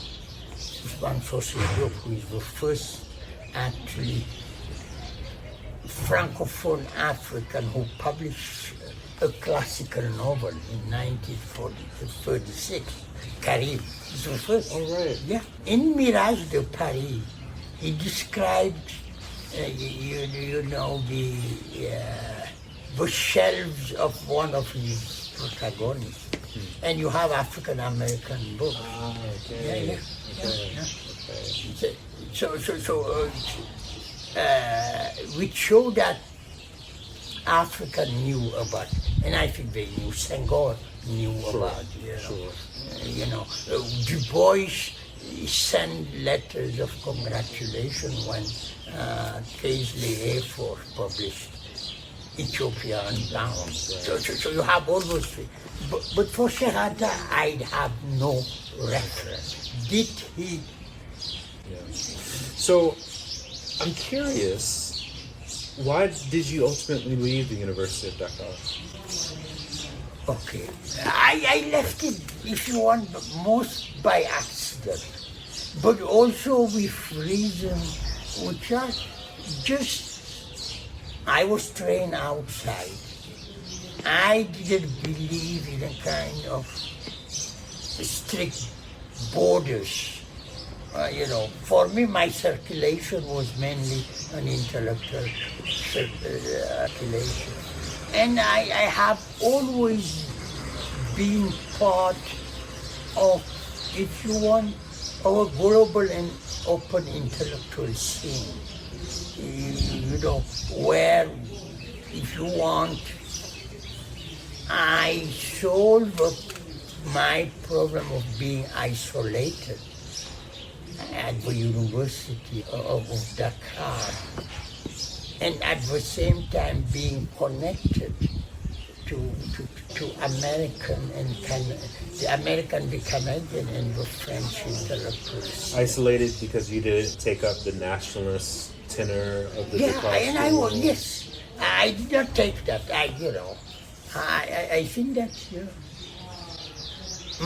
Diouf, who is the first actually Francophone African who published a classical novel in 1936, Carib. It's the first. Oh, right. Yeah. In Mirage de Paris, he described, the shelves of one of his protagonists. And you have African American books. Ah, okay. Which show that Africa knew about, and I think they knew, Senghor knew about. Du Bois sent letters of congratulations when Paisley Air Force published Ethiopia Unbound. So you have all those things. But for Sheikh Anta, I'd have no reference. Did he? So I'm curious, why did you ultimately leave the University of Dakar? Okay. I left it, if you want, most by accident, but also with reasons which are just, I was trained outside. I didn't believe in a kind of strict borders. For me, my circulation was mainly an intellectual circulation. And I have always been part of, if you want, our global and open intellectual scene. Where, if you want, I solve my problem of being isolated at the University of Dakar, and at the same time being connected to American and the American, the Canadian, and the French intellectuals. Isolated because you didn't take up the nationalist tenor of the Dakar and I school? was, yes, I did not take that. I think that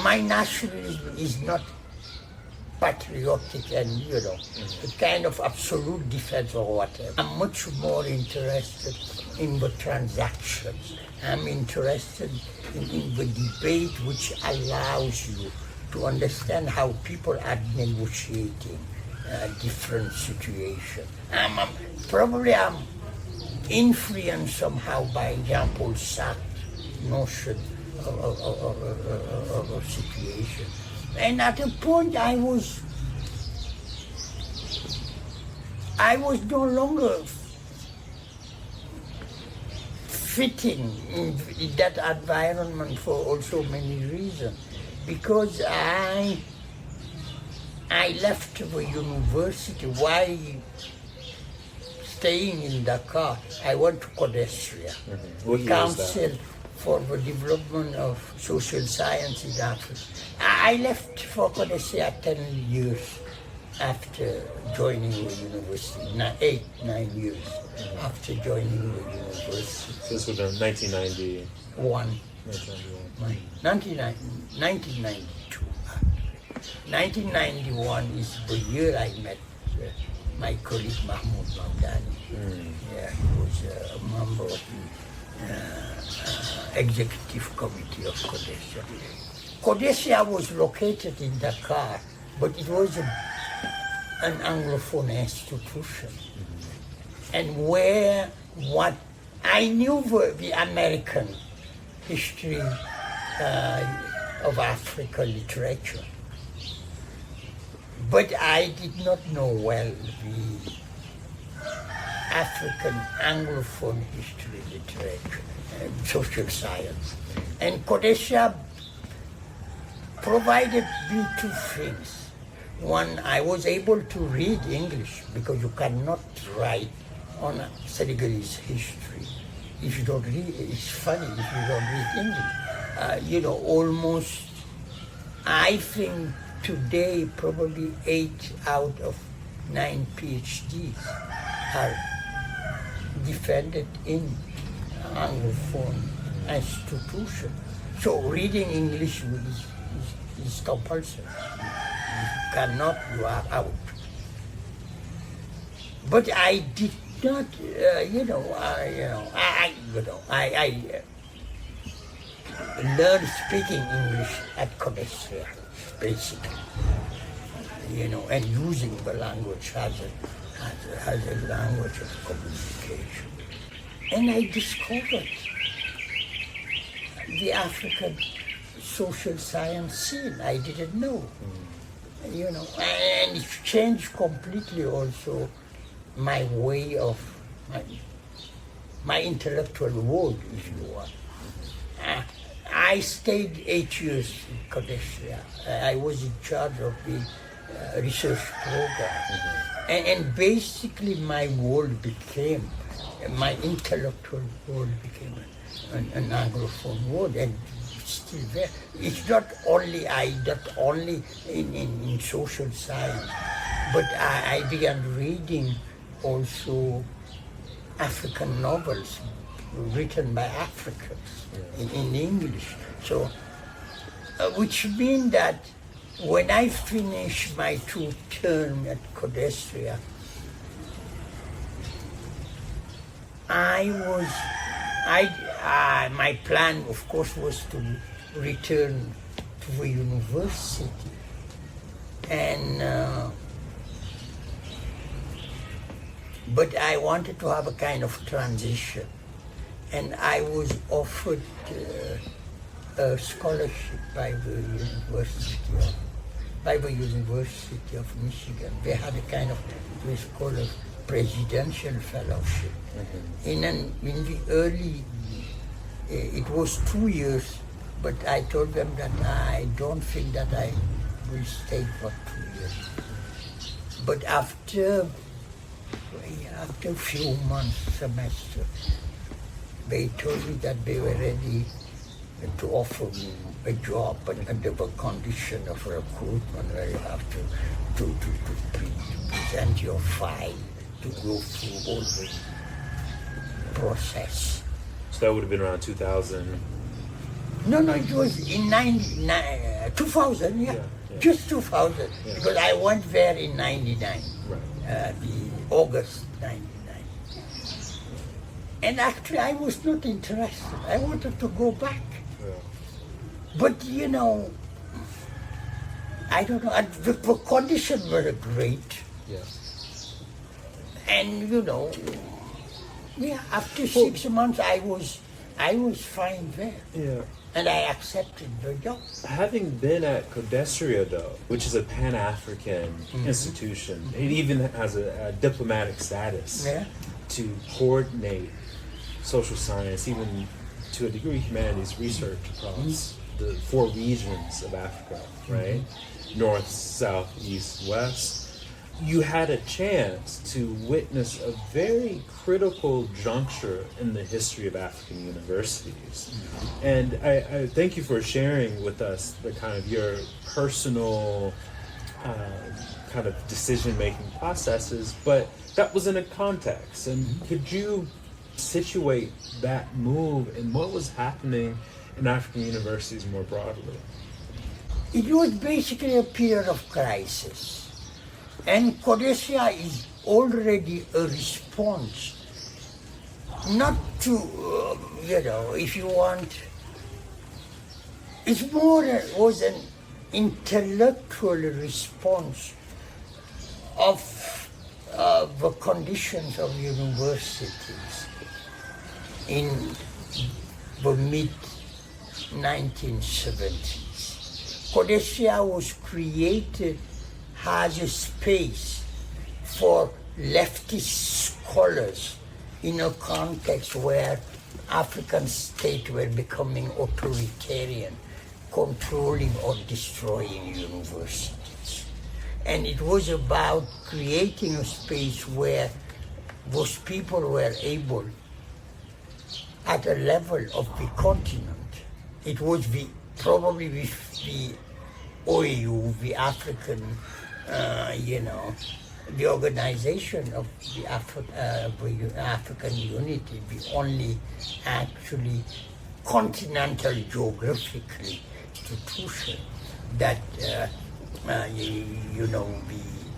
my nationalism is not patriotic and a kind of absolute defense or whatever. I'm much more interested in the transactions. I'm interested in the debate which allows you to understand how people are negotiating different situations. Probably I'm influenced somehow by Jean-Paul Sartre's notion of a situation. And at a point I was no longer fitting in that environment for also many reasons. Because I left the university while staying in Dakar. I went to Codestria, Council for the Development of Social Science in Africa. I left for Codestria 10 years after joining the university, 9 years after joining the university. So this was in 1991. 1992. 1991 is the year I met my colleague Mamadou. Yeah, he was a member of the executive committee of Codestria. Codestria was located in Dakar, but it was an Anglophone institution. And where what I knew the American history of African literature, but I did not know well the African Anglophone history, literature, social science. And Codestria provided me two things. One, I was able to read English, because you cannot write on Senegalese history if you don't read. It's funny if you don't read English. Almost, I think today probably 8 out of 9 PhDs are defended in Anglophone institution. So reading English is compulsory. You cannot, you are out. But I did not, I learned speaking English at Codestria, basically, and using the language as a language of communication. And I discovered the African social science scene. I didn't know, and it changed completely also my way of, my intellectual world, if you want. I stayed 8 years in Codestria. I was in charge of the research program. And basically my world became, my intellectual world became an Anglophone world, and it's still there. It's not only in social science, but I began reading also African novels written by Africans in English. So, which means that when I finished my 2 terms at Codestria, my plan, of course, was to return to the university And but I wanted to have a kind of transition, and I was offered a scholarship by the University of Michigan. They had a kind of what's called a presidential fellowship. In the early, it was 2 years, but I told them that I don't think that I will stay for 2 years. But after a few months, semester, they told me that they were ready to offer me a job, but under the condition of recruitment where you have to present your file, to go through all the process. So that would have been around 2000. No, it was in 2000, yeah. Just 2000, because I went there in 99, the August 99. And actually I was not interested. I wanted to go back. But I don't know, the conditions were great. And after 6 months I was fine there. And I accepted the job. Having been at Codesria, though, which is a Pan-African institution, it even has a diplomatic status to coordinate social science, even to a degree humanities research across the 4 regions of Africa, right? North, south, east, west. You had a chance to witness a very critical juncture in the history of African universities. And I thank you for sharing with us the kind of your personal kind of decision-making processes, but that was in a context. And could you situate that move and what was happening in African universities more broadly? It was basically a period of crisis. And Codesria is already a response, not to, if you want, it's more was an intellectual response of the conditions of universities in the mid-1970s. Codesria was created as a space for leftist scholars in a context where African states were becoming authoritarian, controlling or destroying universities. And it was about creating a space where those people were able, at a level of the continent, it was probably with the OAU, the African, the organization of the African Unity, the only actually continental geographically institution that, the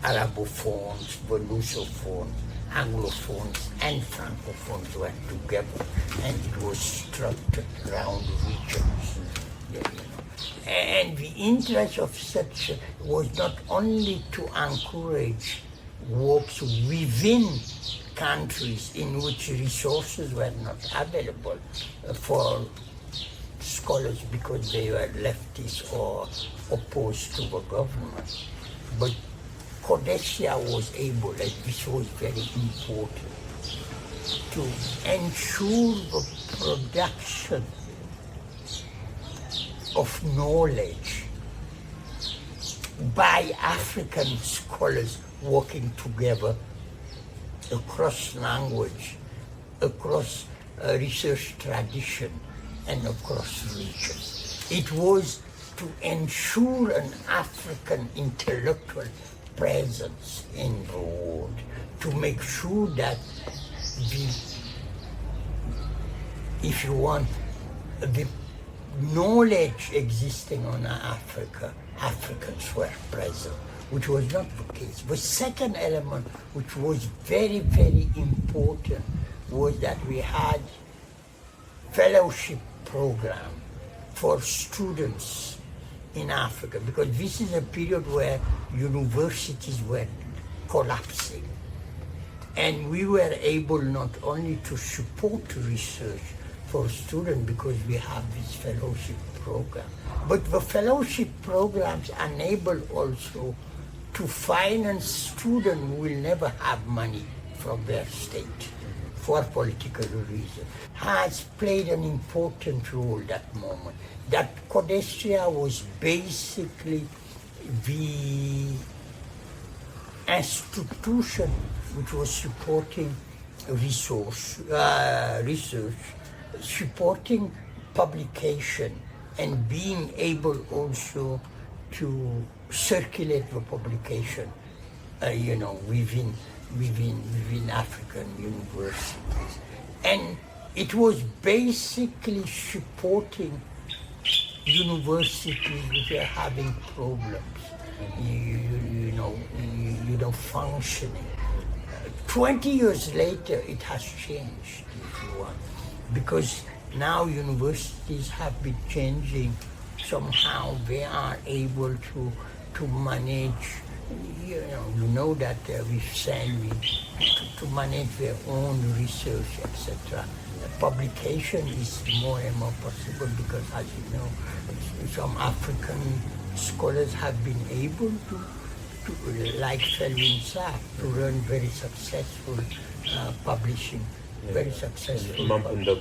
Arabophones, the Lusophones, Anglophones, and Francophones were together, and it was structured around regions. And the interest of such was not only to encourage works within countries in which resources were not available for scholars because they were leftists or opposed to the government. But Codesria was able, and this was very important, to ensure the production of knowledge by African scholars working together across language, across research tradition, and across region. It was to ensure an African intellectual presence in the world, to make sure that if you want, the knowledge existing on Africa, Africans were present, which was not the case. The second element, which was very, very important, was that we had fellowship program for students in Africa, because this is a period where universities were collapsing. And we were able not only to support research for students because we have this fellowship program, but the fellowship programs enable also to finance students who will never have money from their state for political reasons. Has played an important role that moment. That Codestria was basically the institution which was supporting research, supporting publication, and being able also to circulate the publication, within African universities. And it was basically supporting universities which are having problems, functioning. 20 years later, it has changed, if you want, because now universities have been changing. Somehow they are able to manage, that with SANVI, to manage their own research, etc. Publication is more and more possible because, as you know, some African scholars have been able to like Felwin Saab, to run very successful publishing, very successful. Mamadou,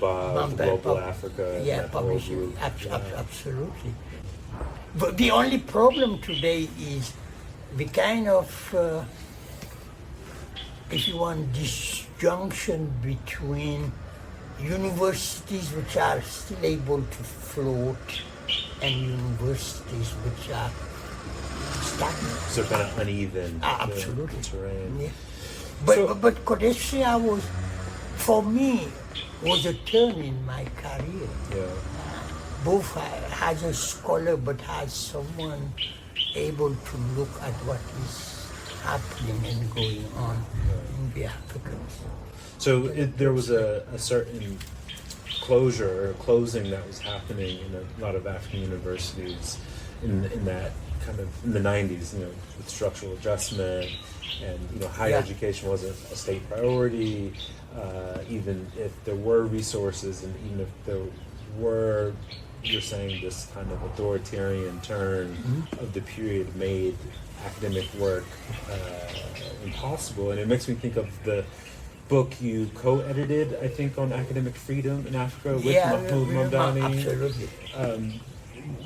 Global Africa. Yeah, publishing, absolutely. But the only problem today is the kind of, if you want, disjunction between universities which are still able to float and universities which are stagnant. So kind of uneven. Absolutely. Terrain. Yeah. But Codestria was, for me, was a turn in my career. Yeah. Both as a scholar, but as someone able to look at what is happening and going on in the Africans. So there was a certain closure or closing that was happening in a lot of African universities in that kind of in the 90s, with structural adjustment, and higher education wasn't a state priority. Even if there were resources, and even if there were, you're saying, this kind of authoritarian turn of the period made academic work impossible. And it makes me think of the book you co-edited, I think, on academic freedom in Africa with Mamadou. Absolutely.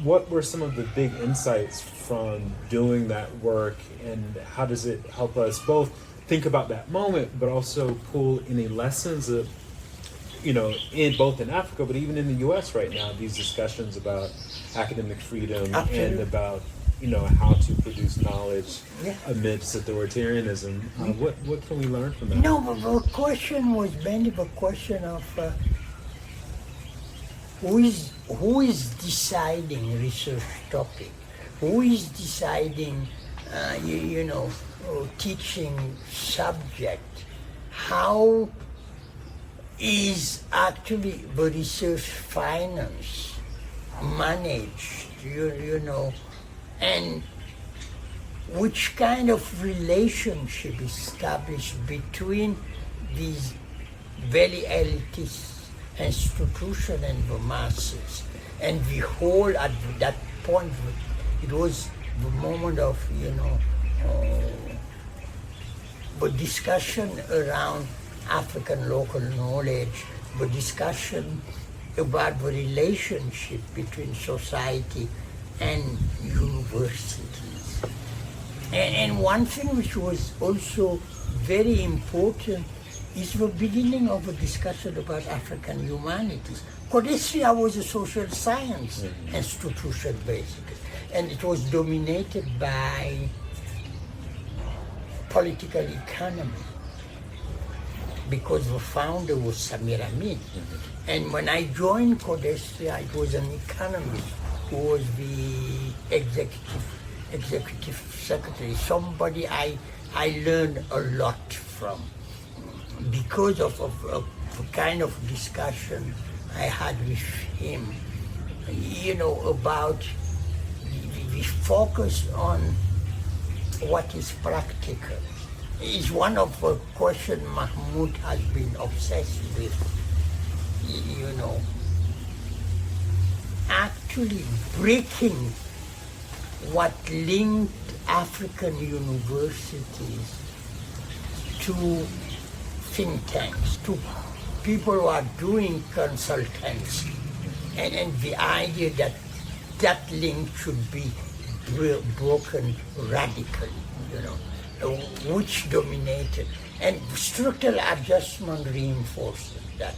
What were some of the big insights from doing that work, and how does it help us both think about that moment, but also pull any lessons of, in both in Africa, but even in the U.S. right now, these discussions about academic freedom and about, how to produce knowledge amidst authoritarianism. What can we learn from that? No, but the question was mainly the question of who is deciding research topic, who is deciding, teaching subject, how is actually the research finance managed, and which kind of relationship established between these very elitist institution and the masses. And the whole, at that point, it was the moment of, the discussion around African local knowledge, the discussion about the relationship between society and universities. And one thing which was also very important is the beginning of a discussion about African humanities. Codestria was a social science institution, basically, and it was dominated by political economy, because the founder was Samir Amin. And when I joined Codestria, it was an economist who was the executive secretary, somebody I learned a lot from, because of the kind of discussion I had with him, about we focus on what is practical. It's one of the questions Mahmoud has been obsessed with, you know, actually breaking what linked African universities to think tanks, to people who are doing consultancy, and the idea that that link should be broken radically, you know, which dominated. And structural adjustment reinforces that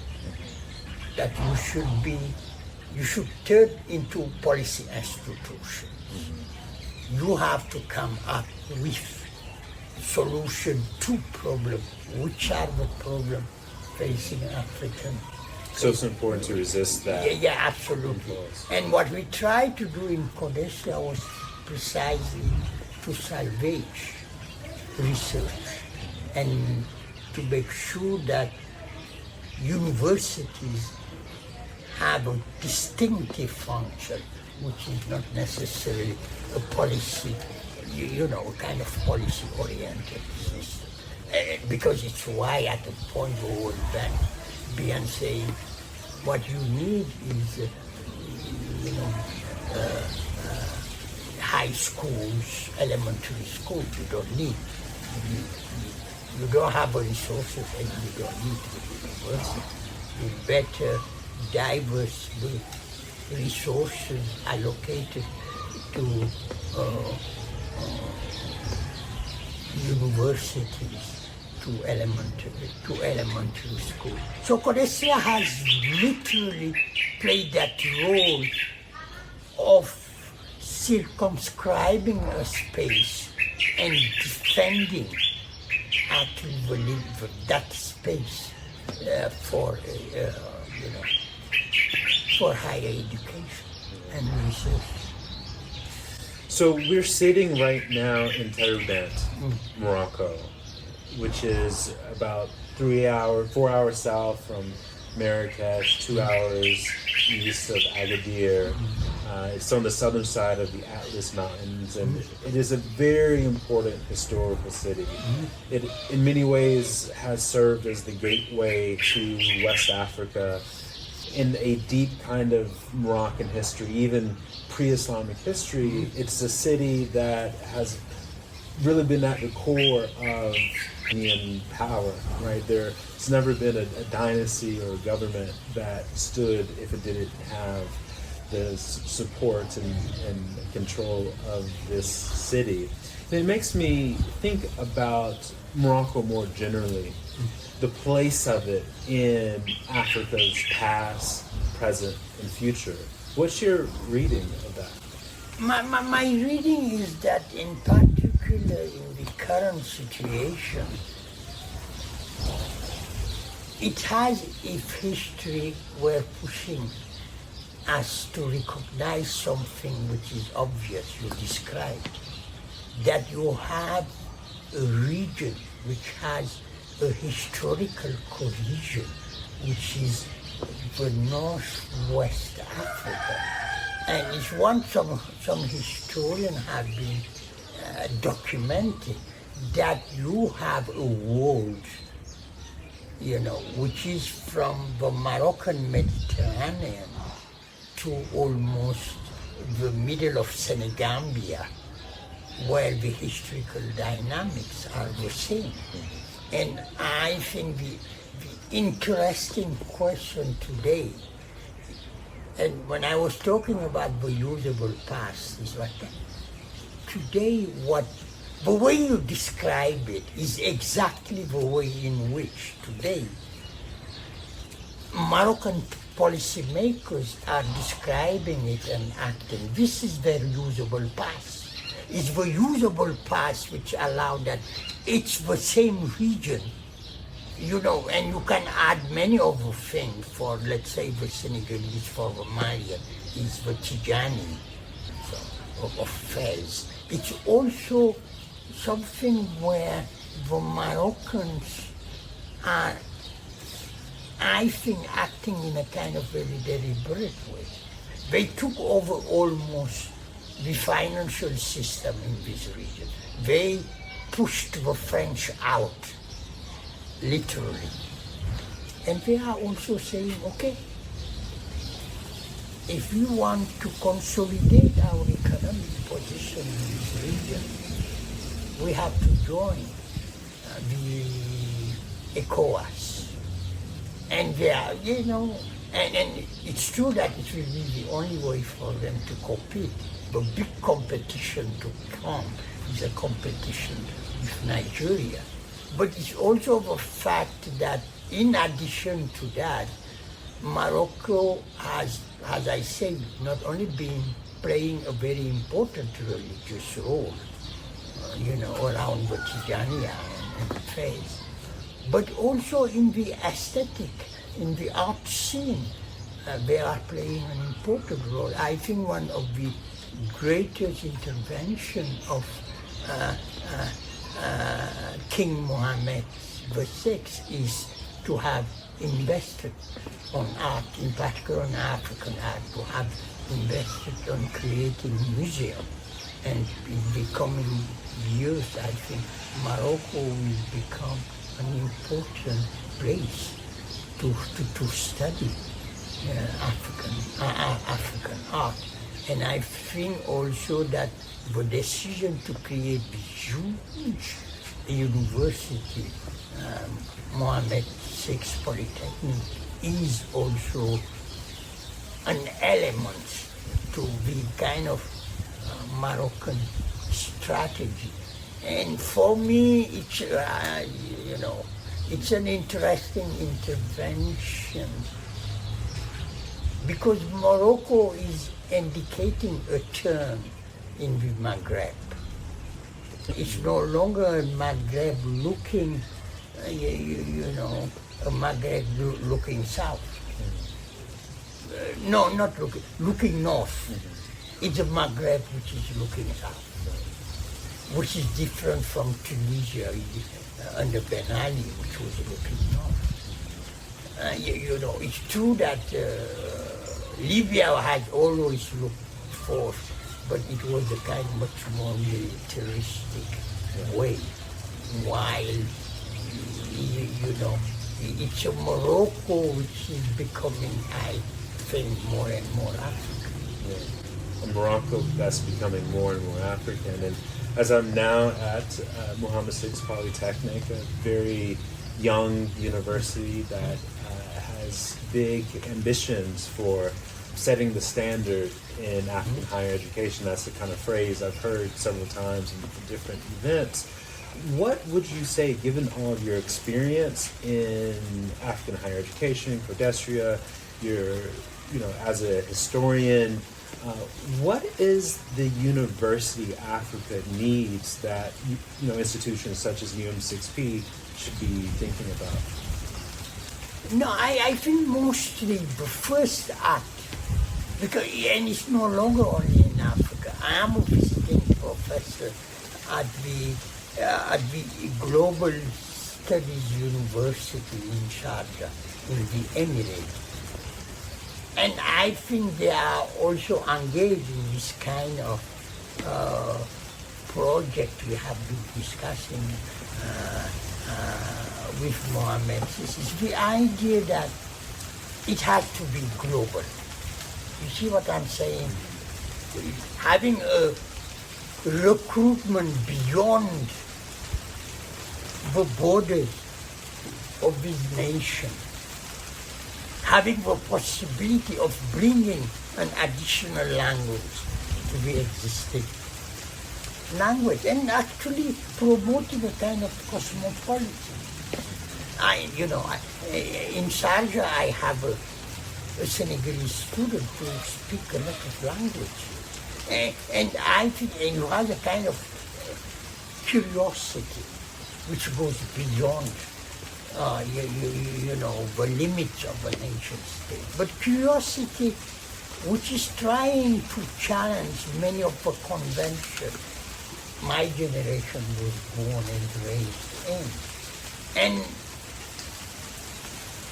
you should turn into policy institution. You have to come up with solution to problem. Which are the problem facing African? So it's important to resist that. Yeah, absolutely. And what we tried to do in Rhodesia was precisely to salvage research and to make sure that universities have a distinctive function, which is not necessarily a policy, you know, a kind of policy-oriented system. Because it's why at the point the World Bank began saying, what you need is, you know, high schools, elementary schools. You don't need. You don't have the resources, and you don't need the university. You better diverse the resources allocated to universities, to elementary school. So Rhodesia has literally played that role of circumscribing a space and defending actually that space for you know, for higher education and research. So we're sitting right now in Terrebonne, Morocco, which is about 4 hours south from Marrakesh, 2 hours east of Agadir. It's on the southern side of the Atlas Mountains, and it is a very important historical city. It, in many ways, has served as the gateway to West Africa in a deep kind of Moroccan history, even pre-Islamic history. It's a city that has really been at the core of Indian power, right? There's never been a dynasty or a government that stood if it didn't have the support and control of this city. And it makes me think about Morocco more generally, the place of it in Africa's past, present, and future. What's your reading of that? My reading is that in particular in the current situation, it has, if history were pushing us to recognize something which is obvious, you described, that you have a region which has a historical cohesion, which is the Northwest Africa. And it's one some historians have been documenting that you have a world, you know, which is from the Moroccan Mediterranean to almost the middle of Senegambia, where the historical dynamics are the same. And I think the interesting question today, and when I was talking about the usable past, is what today the way you describe it is exactly the way in which today Moroccan policymakers are describing it and acting. This is their usable past. It's the usable past which allow that it's the same region, you know, and you can add many of the things for, let's say, the Senegalese, for the Malian, is the Tijani of Fez. It's also something where the Moroccans are, I think, acting in a kind of very deliberate way. They took over almost the financial system in this region. They pushed the French out, literally. And they are also saying, okay, if we want to consolidate our economic position in this region, we have to join the ECOWAS. And they are, and it's true that it will be the only way for them to compete. The big competition to come is a competition with Nigeria. But it's also the fact that in addition to that, Morocco has, as I said, not only been playing a very important religious role, around the Tijaniya and the faith, but also in the aesthetic, in the art scene, they are playing an important role. I think one of the greatest intervention of King Mohammed VI is to have invested on art, in particular on African art, to have invested on creating museum. And in the coming years, I think Morocco will become an important place to study African art. And I think also that the decision to create this huge university, Mohammed VI Polytechnic, is also an element to the kind of Moroccan strategy. And for me, it's it's an interesting intervention because Morocco is indicating a turn in the Maghreb. It's no longer a Maghreb looking, a Maghreb looking south. No, not looking north. It's a Maghreb which is looking south, which is different from Tunisia under Ben Ali, which was looking north. It's true that Libya had always looked forth, but it was a kind of much more militaristic way, while, it's a Morocco which is becoming, I think, more and more African. Yeah. A Morocco that's becoming more and more African. And as I'm now at Mohammed VI Polytechnic, a very young university that has big ambitions for setting the standard in African higher education. That's the kind of phrase I've heard several times in different events. What would you say, given all of your experience in African higher education, Codestria, as a historian, what is the university Africa needs that institutions such as UM6P should be thinking about? No, I think mostly the first act, and it's no longer only in Africa. I am a visiting professor at the Global Studies University in Sharjah, in the Emirates. And I think they are also engaged in this kind of project we have been discussing with Mohammed. This is the idea that it has to be global. You see what I'm saying? Having a recruitment beyond the borders of this nation, having the possibility of bringing an additional language to the existing language and actually promoting a kind of cosmopolitan. In Sharjah I have a Senegalese student who speaks a lot of language. And I think he has a kind of curiosity which goes beyond the limits of a nation state. But curiosity which is trying to challenge many of the conventions my generation was born and raised in. And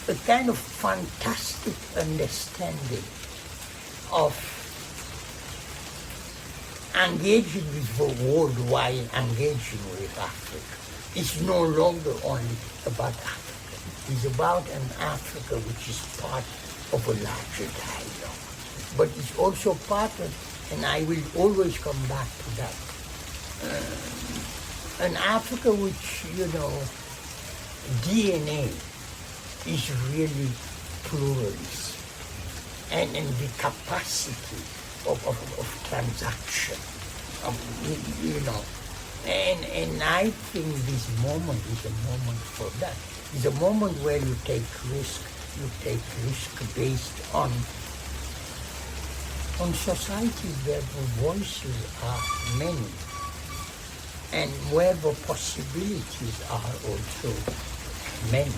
a kind of fantastic understanding of engaging with the worldwide, engaging with Africa. It's no longer only about Africa. It's about an Africa which is part of a larger dialogue. But it's also part of, and I will always come back to that, an Africa which, DNA is really pluralist, and the capacity of transaction, and I think this moment is a moment for that. It's a moment where you take risk based on societies where the voices are many and where the possibilities are also many.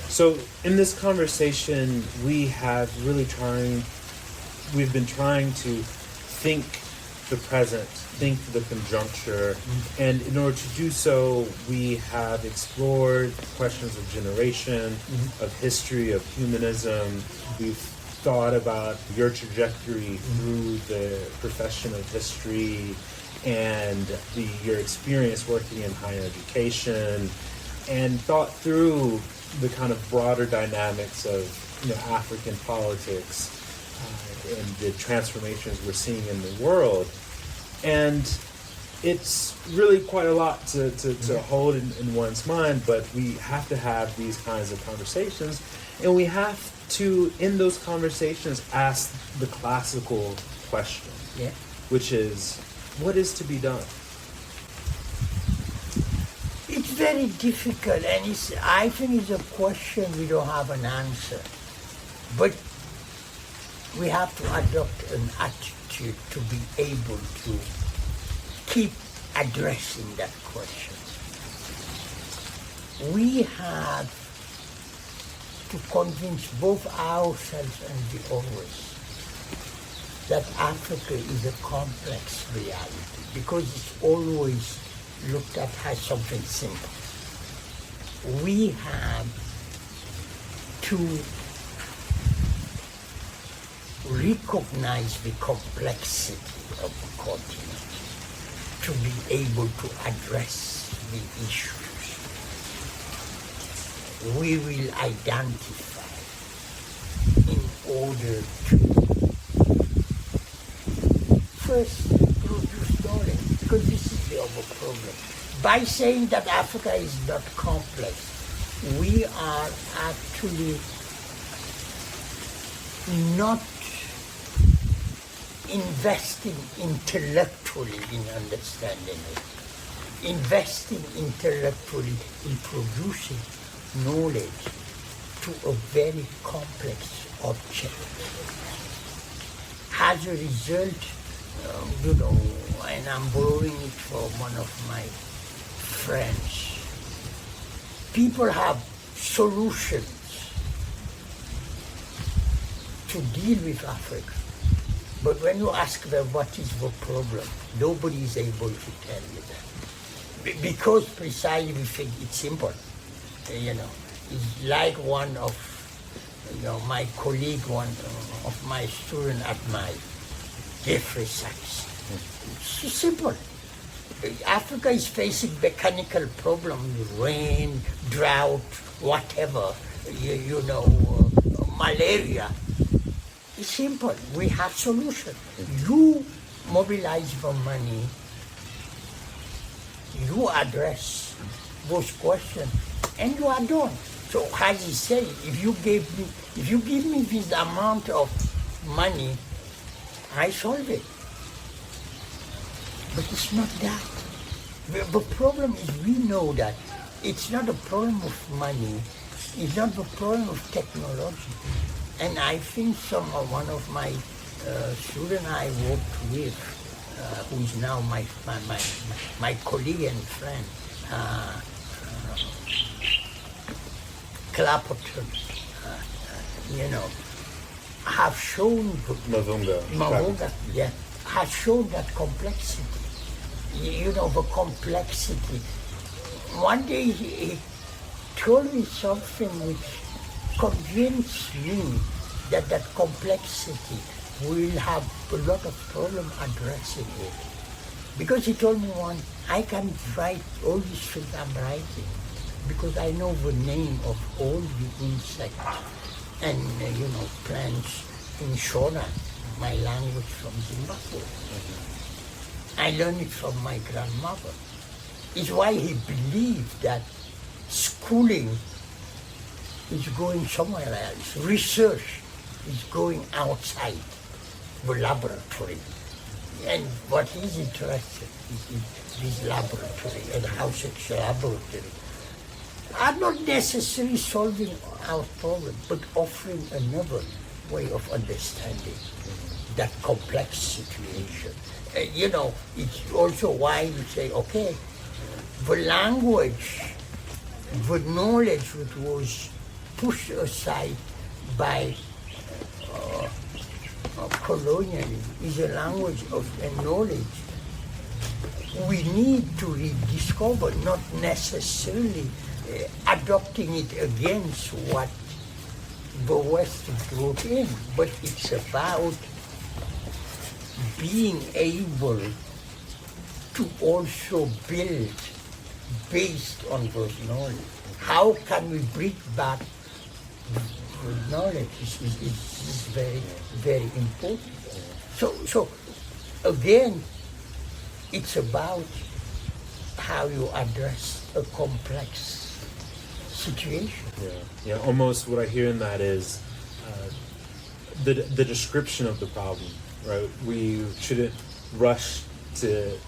So in this conversation, we've been trying to think the present, think the conjuncture, and in order to do so, we have explored questions of generation, of history, of humanism. We've thought about your trajectory through the profession of history and your experience working in higher education, and thought through the kind of broader dynamics of African politics and the transformations we're seeing in the world. And it's really quite a lot to hold in one's mind, but we have to have these kinds of conversations, and we have to, in those conversations, ask the classical question, which is, what is to be done? It's very difficult, and I think it's a question we don't have an answer. But we have to adopt an attitude to be able to keep addressing that question. We have to convince both ourselves and the others that Africa is a complex reality, because it's always looked at as something simple. We have to recognize the complexity of the continent to be able to address the issues. We will identify in order to first produce knowledge, because this is the other problem. By saying that Africa is not complex, we are actually not investing intellectually in understanding it, investing intellectually in producing knowledge to a very complex object. As a result, and I'm borrowing it from one of my friends, people have solutions to deal with Africa. But when you ask them what is the problem, nobody is able to tell you that. Because precisely we think it's simple. It's like one of my colleague, one of my students at my Jeffrey Sachs. It's simple. Africa is facing mechanical problems, rain, drought, whatever, malaria. It's simple. We have solutions. You mobilize the money, you address those questions, and you are done. So as he said, if you give me this amount of money, I solve it. But it's not that. The problem is, we know that it's not a problem of money, it's not the problem of technology. And I think one of my students I worked with, who is now my colleague and friend, Clapperton, have shown Mavunga, has shown that complexity. The complexity. One day he told me something which convinced me that complexity we'll have a lot of problem addressing it. Because he told me once, I can write all these things I'm writing because I know the name of all the insects and, plants in Shona, my language from Zimbabwe. I learned it from my grandmother. It's why he believed that schooling is going somewhere else. Research is going outside the laboratory. And what he's interested in this laboratory and how such a laboratory are not necessarily solving our problem, but offering another way of understanding that complex situation. It's also why we say, okay, the language, the knowledge which was pushed aside by colonialism is a language of a knowledge we need to rediscover, not necessarily adopting it against what the West brought in, but it's about being able to also build based on those knowledge. How can we bring back the knowledge is very, very important. So again, it's about how you address a complex situation. Yeah. Almost what I hear in that is the description of the problem, right? We shouldn't rush to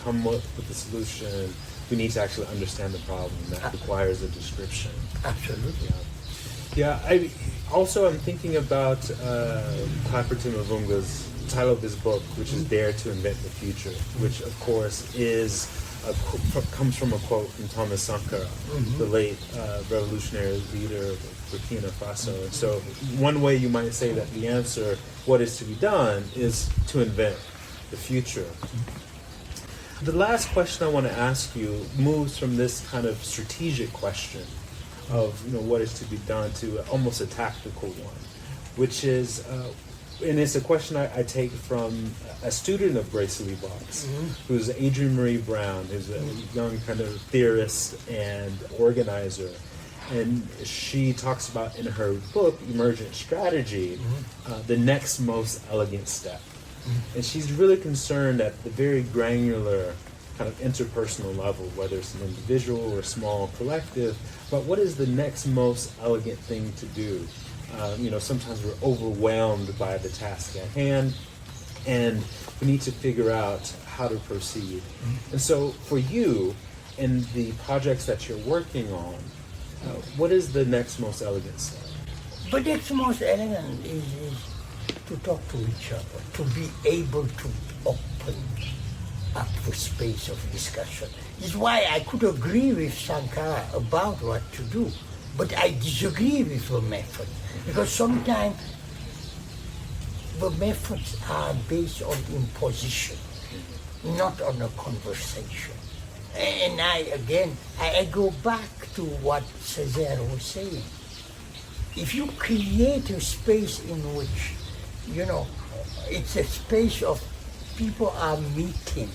come up with the solution. We need to actually understand the problem. That requires a description. Absolutely. Yeah. I'm thinking about Clapperton Mavunga's title of his book, which is Dare to Invent the Future, which of course comes from a quote from Thomas Sankara, the late revolutionary leader of Burkina Faso. And so one way you might say that the answer, what is to be done, is to invent the future. The last question I want to ask you moves from this kind of strategic question of what is to be done to almost a tactical one, which is and it's a question I take from a student of Grace Lee Boggs, who's Adrienne Marie Brown, who's a young kind of theorist and organizer. And she talks about in her book, Emergent Strategy, the next most elegant step. And she's really concerned at the very granular kind of interpersonal level, whether it's an individual or a small collective, but what is the next most elegant thing to do? Sometimes we're overwhelmed by the task at hand, and we need to figure out how to proceed. And so for you, in the projects that you're working on, what is the next most elegant step? The next most elegant is to talk to each other, to be able to open up the space of discussion. It's why I could agree with Sankara about what to do, but I disagree with the method, because sometimes the methods are based on imposition, not on a conversation. And I go back to what Césaire was saying. If you create a space in which, it's a space of people are meeting,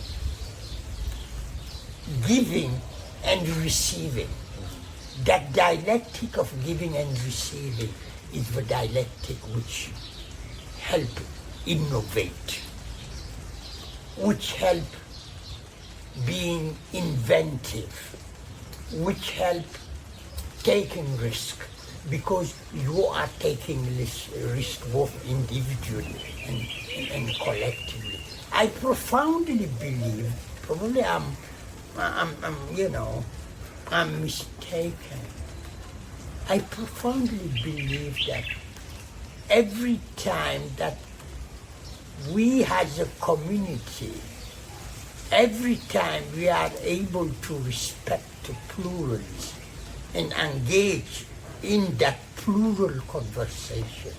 giving and receiving. That dialectic of giving and receiving is the dialectic which help innovate, which help being inventive, which help taking risk, because you are taking this risk both individually and collectively. I profoundly believe, probably I'm mistaken. I profoundly believe that every time that we as a community, every time we are able to respect the pluralism and engage in that plural conversation,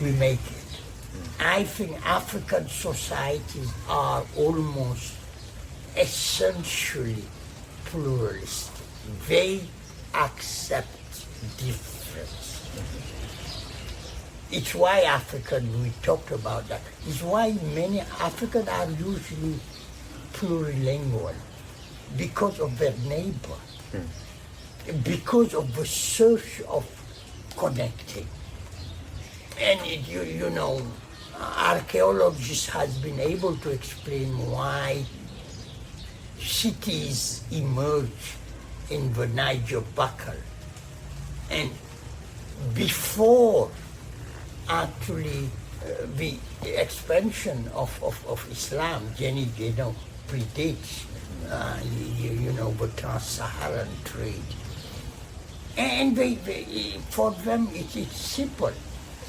we make it. I think African societies are almost essentially pluralistic. They accept difference. It's why African, we talked about that. It's why many Africans are usually plurilingual because of their neighbor, because of the search of connecting. And you know, archaeologists has been able to explain why cities emerge in the Niger Buckle. And before actually the expansion of Islam, you know, predates, you know, the trans-Saharan trade. And for them, it's simple.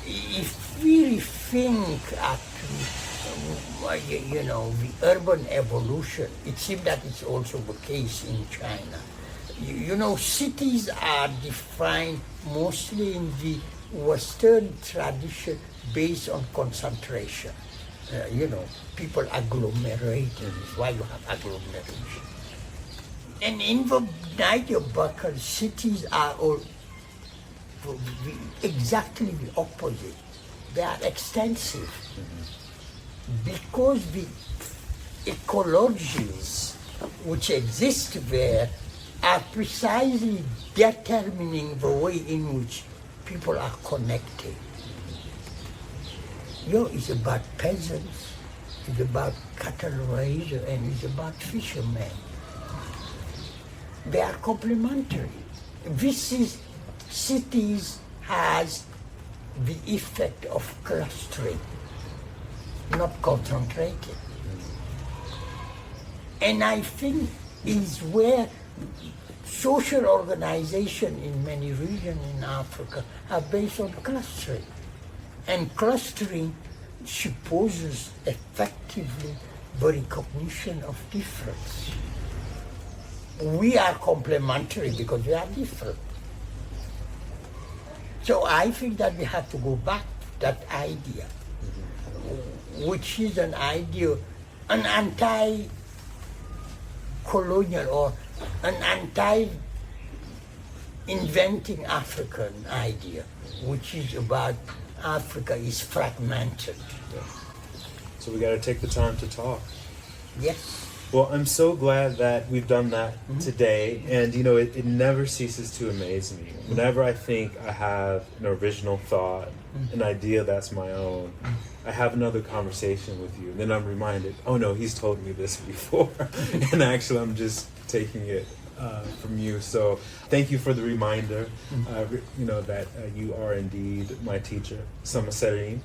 If we think actually, you know, the urban evolution, it seems that it's also the case in China. You know, cities are defined mostly in the Western tradition based on concentration. You know, people agglomerated. That's why you have agglomeration. And in the Niger Buckle, cities are all exactly the opposite. They are extensive because the ecologies which exist there are precisely determining the way in which people are connected. You know, it's about peasants, it's about cattle raisers, and it's about fishermen. They are complementary. Cities has the effect of clustering, not concentrated. And I think is where social organization in many regions in Africa are based on clustering. And clustering supposes effectively the recognition of difference. We are complementary because we are different. So I think that we have to go back to that idea, which is an idea, an anti-colonial or an anti-inventing African idea, which is about Africa is fragmented. Yeah. So we got to take the time to talk. Yes. Well, I'm so glad that we've done that today, and you know, it never ceases to amaze me. Whenever I think I have an original thought, an idea that's my own, I have another conversation with you, and then I'm reminded, oh no, he's told me this before, and actually I'm just taking it from you. So thank you for the reminder, you know, that you are indeed my teacher, Samaserim,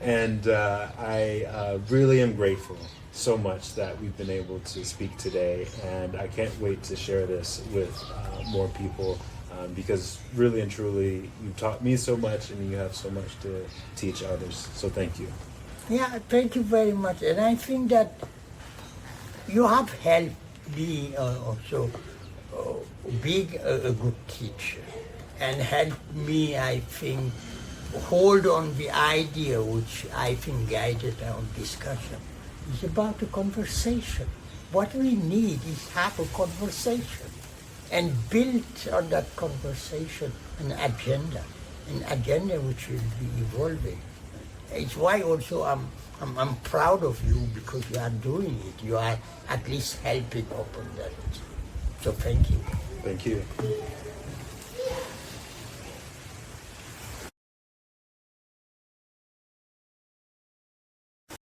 and I really am grateful so much that we've been able to speak today, and I can't wait to share this with more people because really and truly you've taught me so much and you have so much to teach others. So thank you. Yeah, thank you very much. And I think that you have helped me also being a good teacher and helped me, I think, hold on the idea which I think guided our discussion. It's about a conversation. What we need is have a conversation and build on that conversation an agenda which will be evolving. It's why also I'm proud of you because you are doing it. You are at least helping open that. So thank you. Thank you.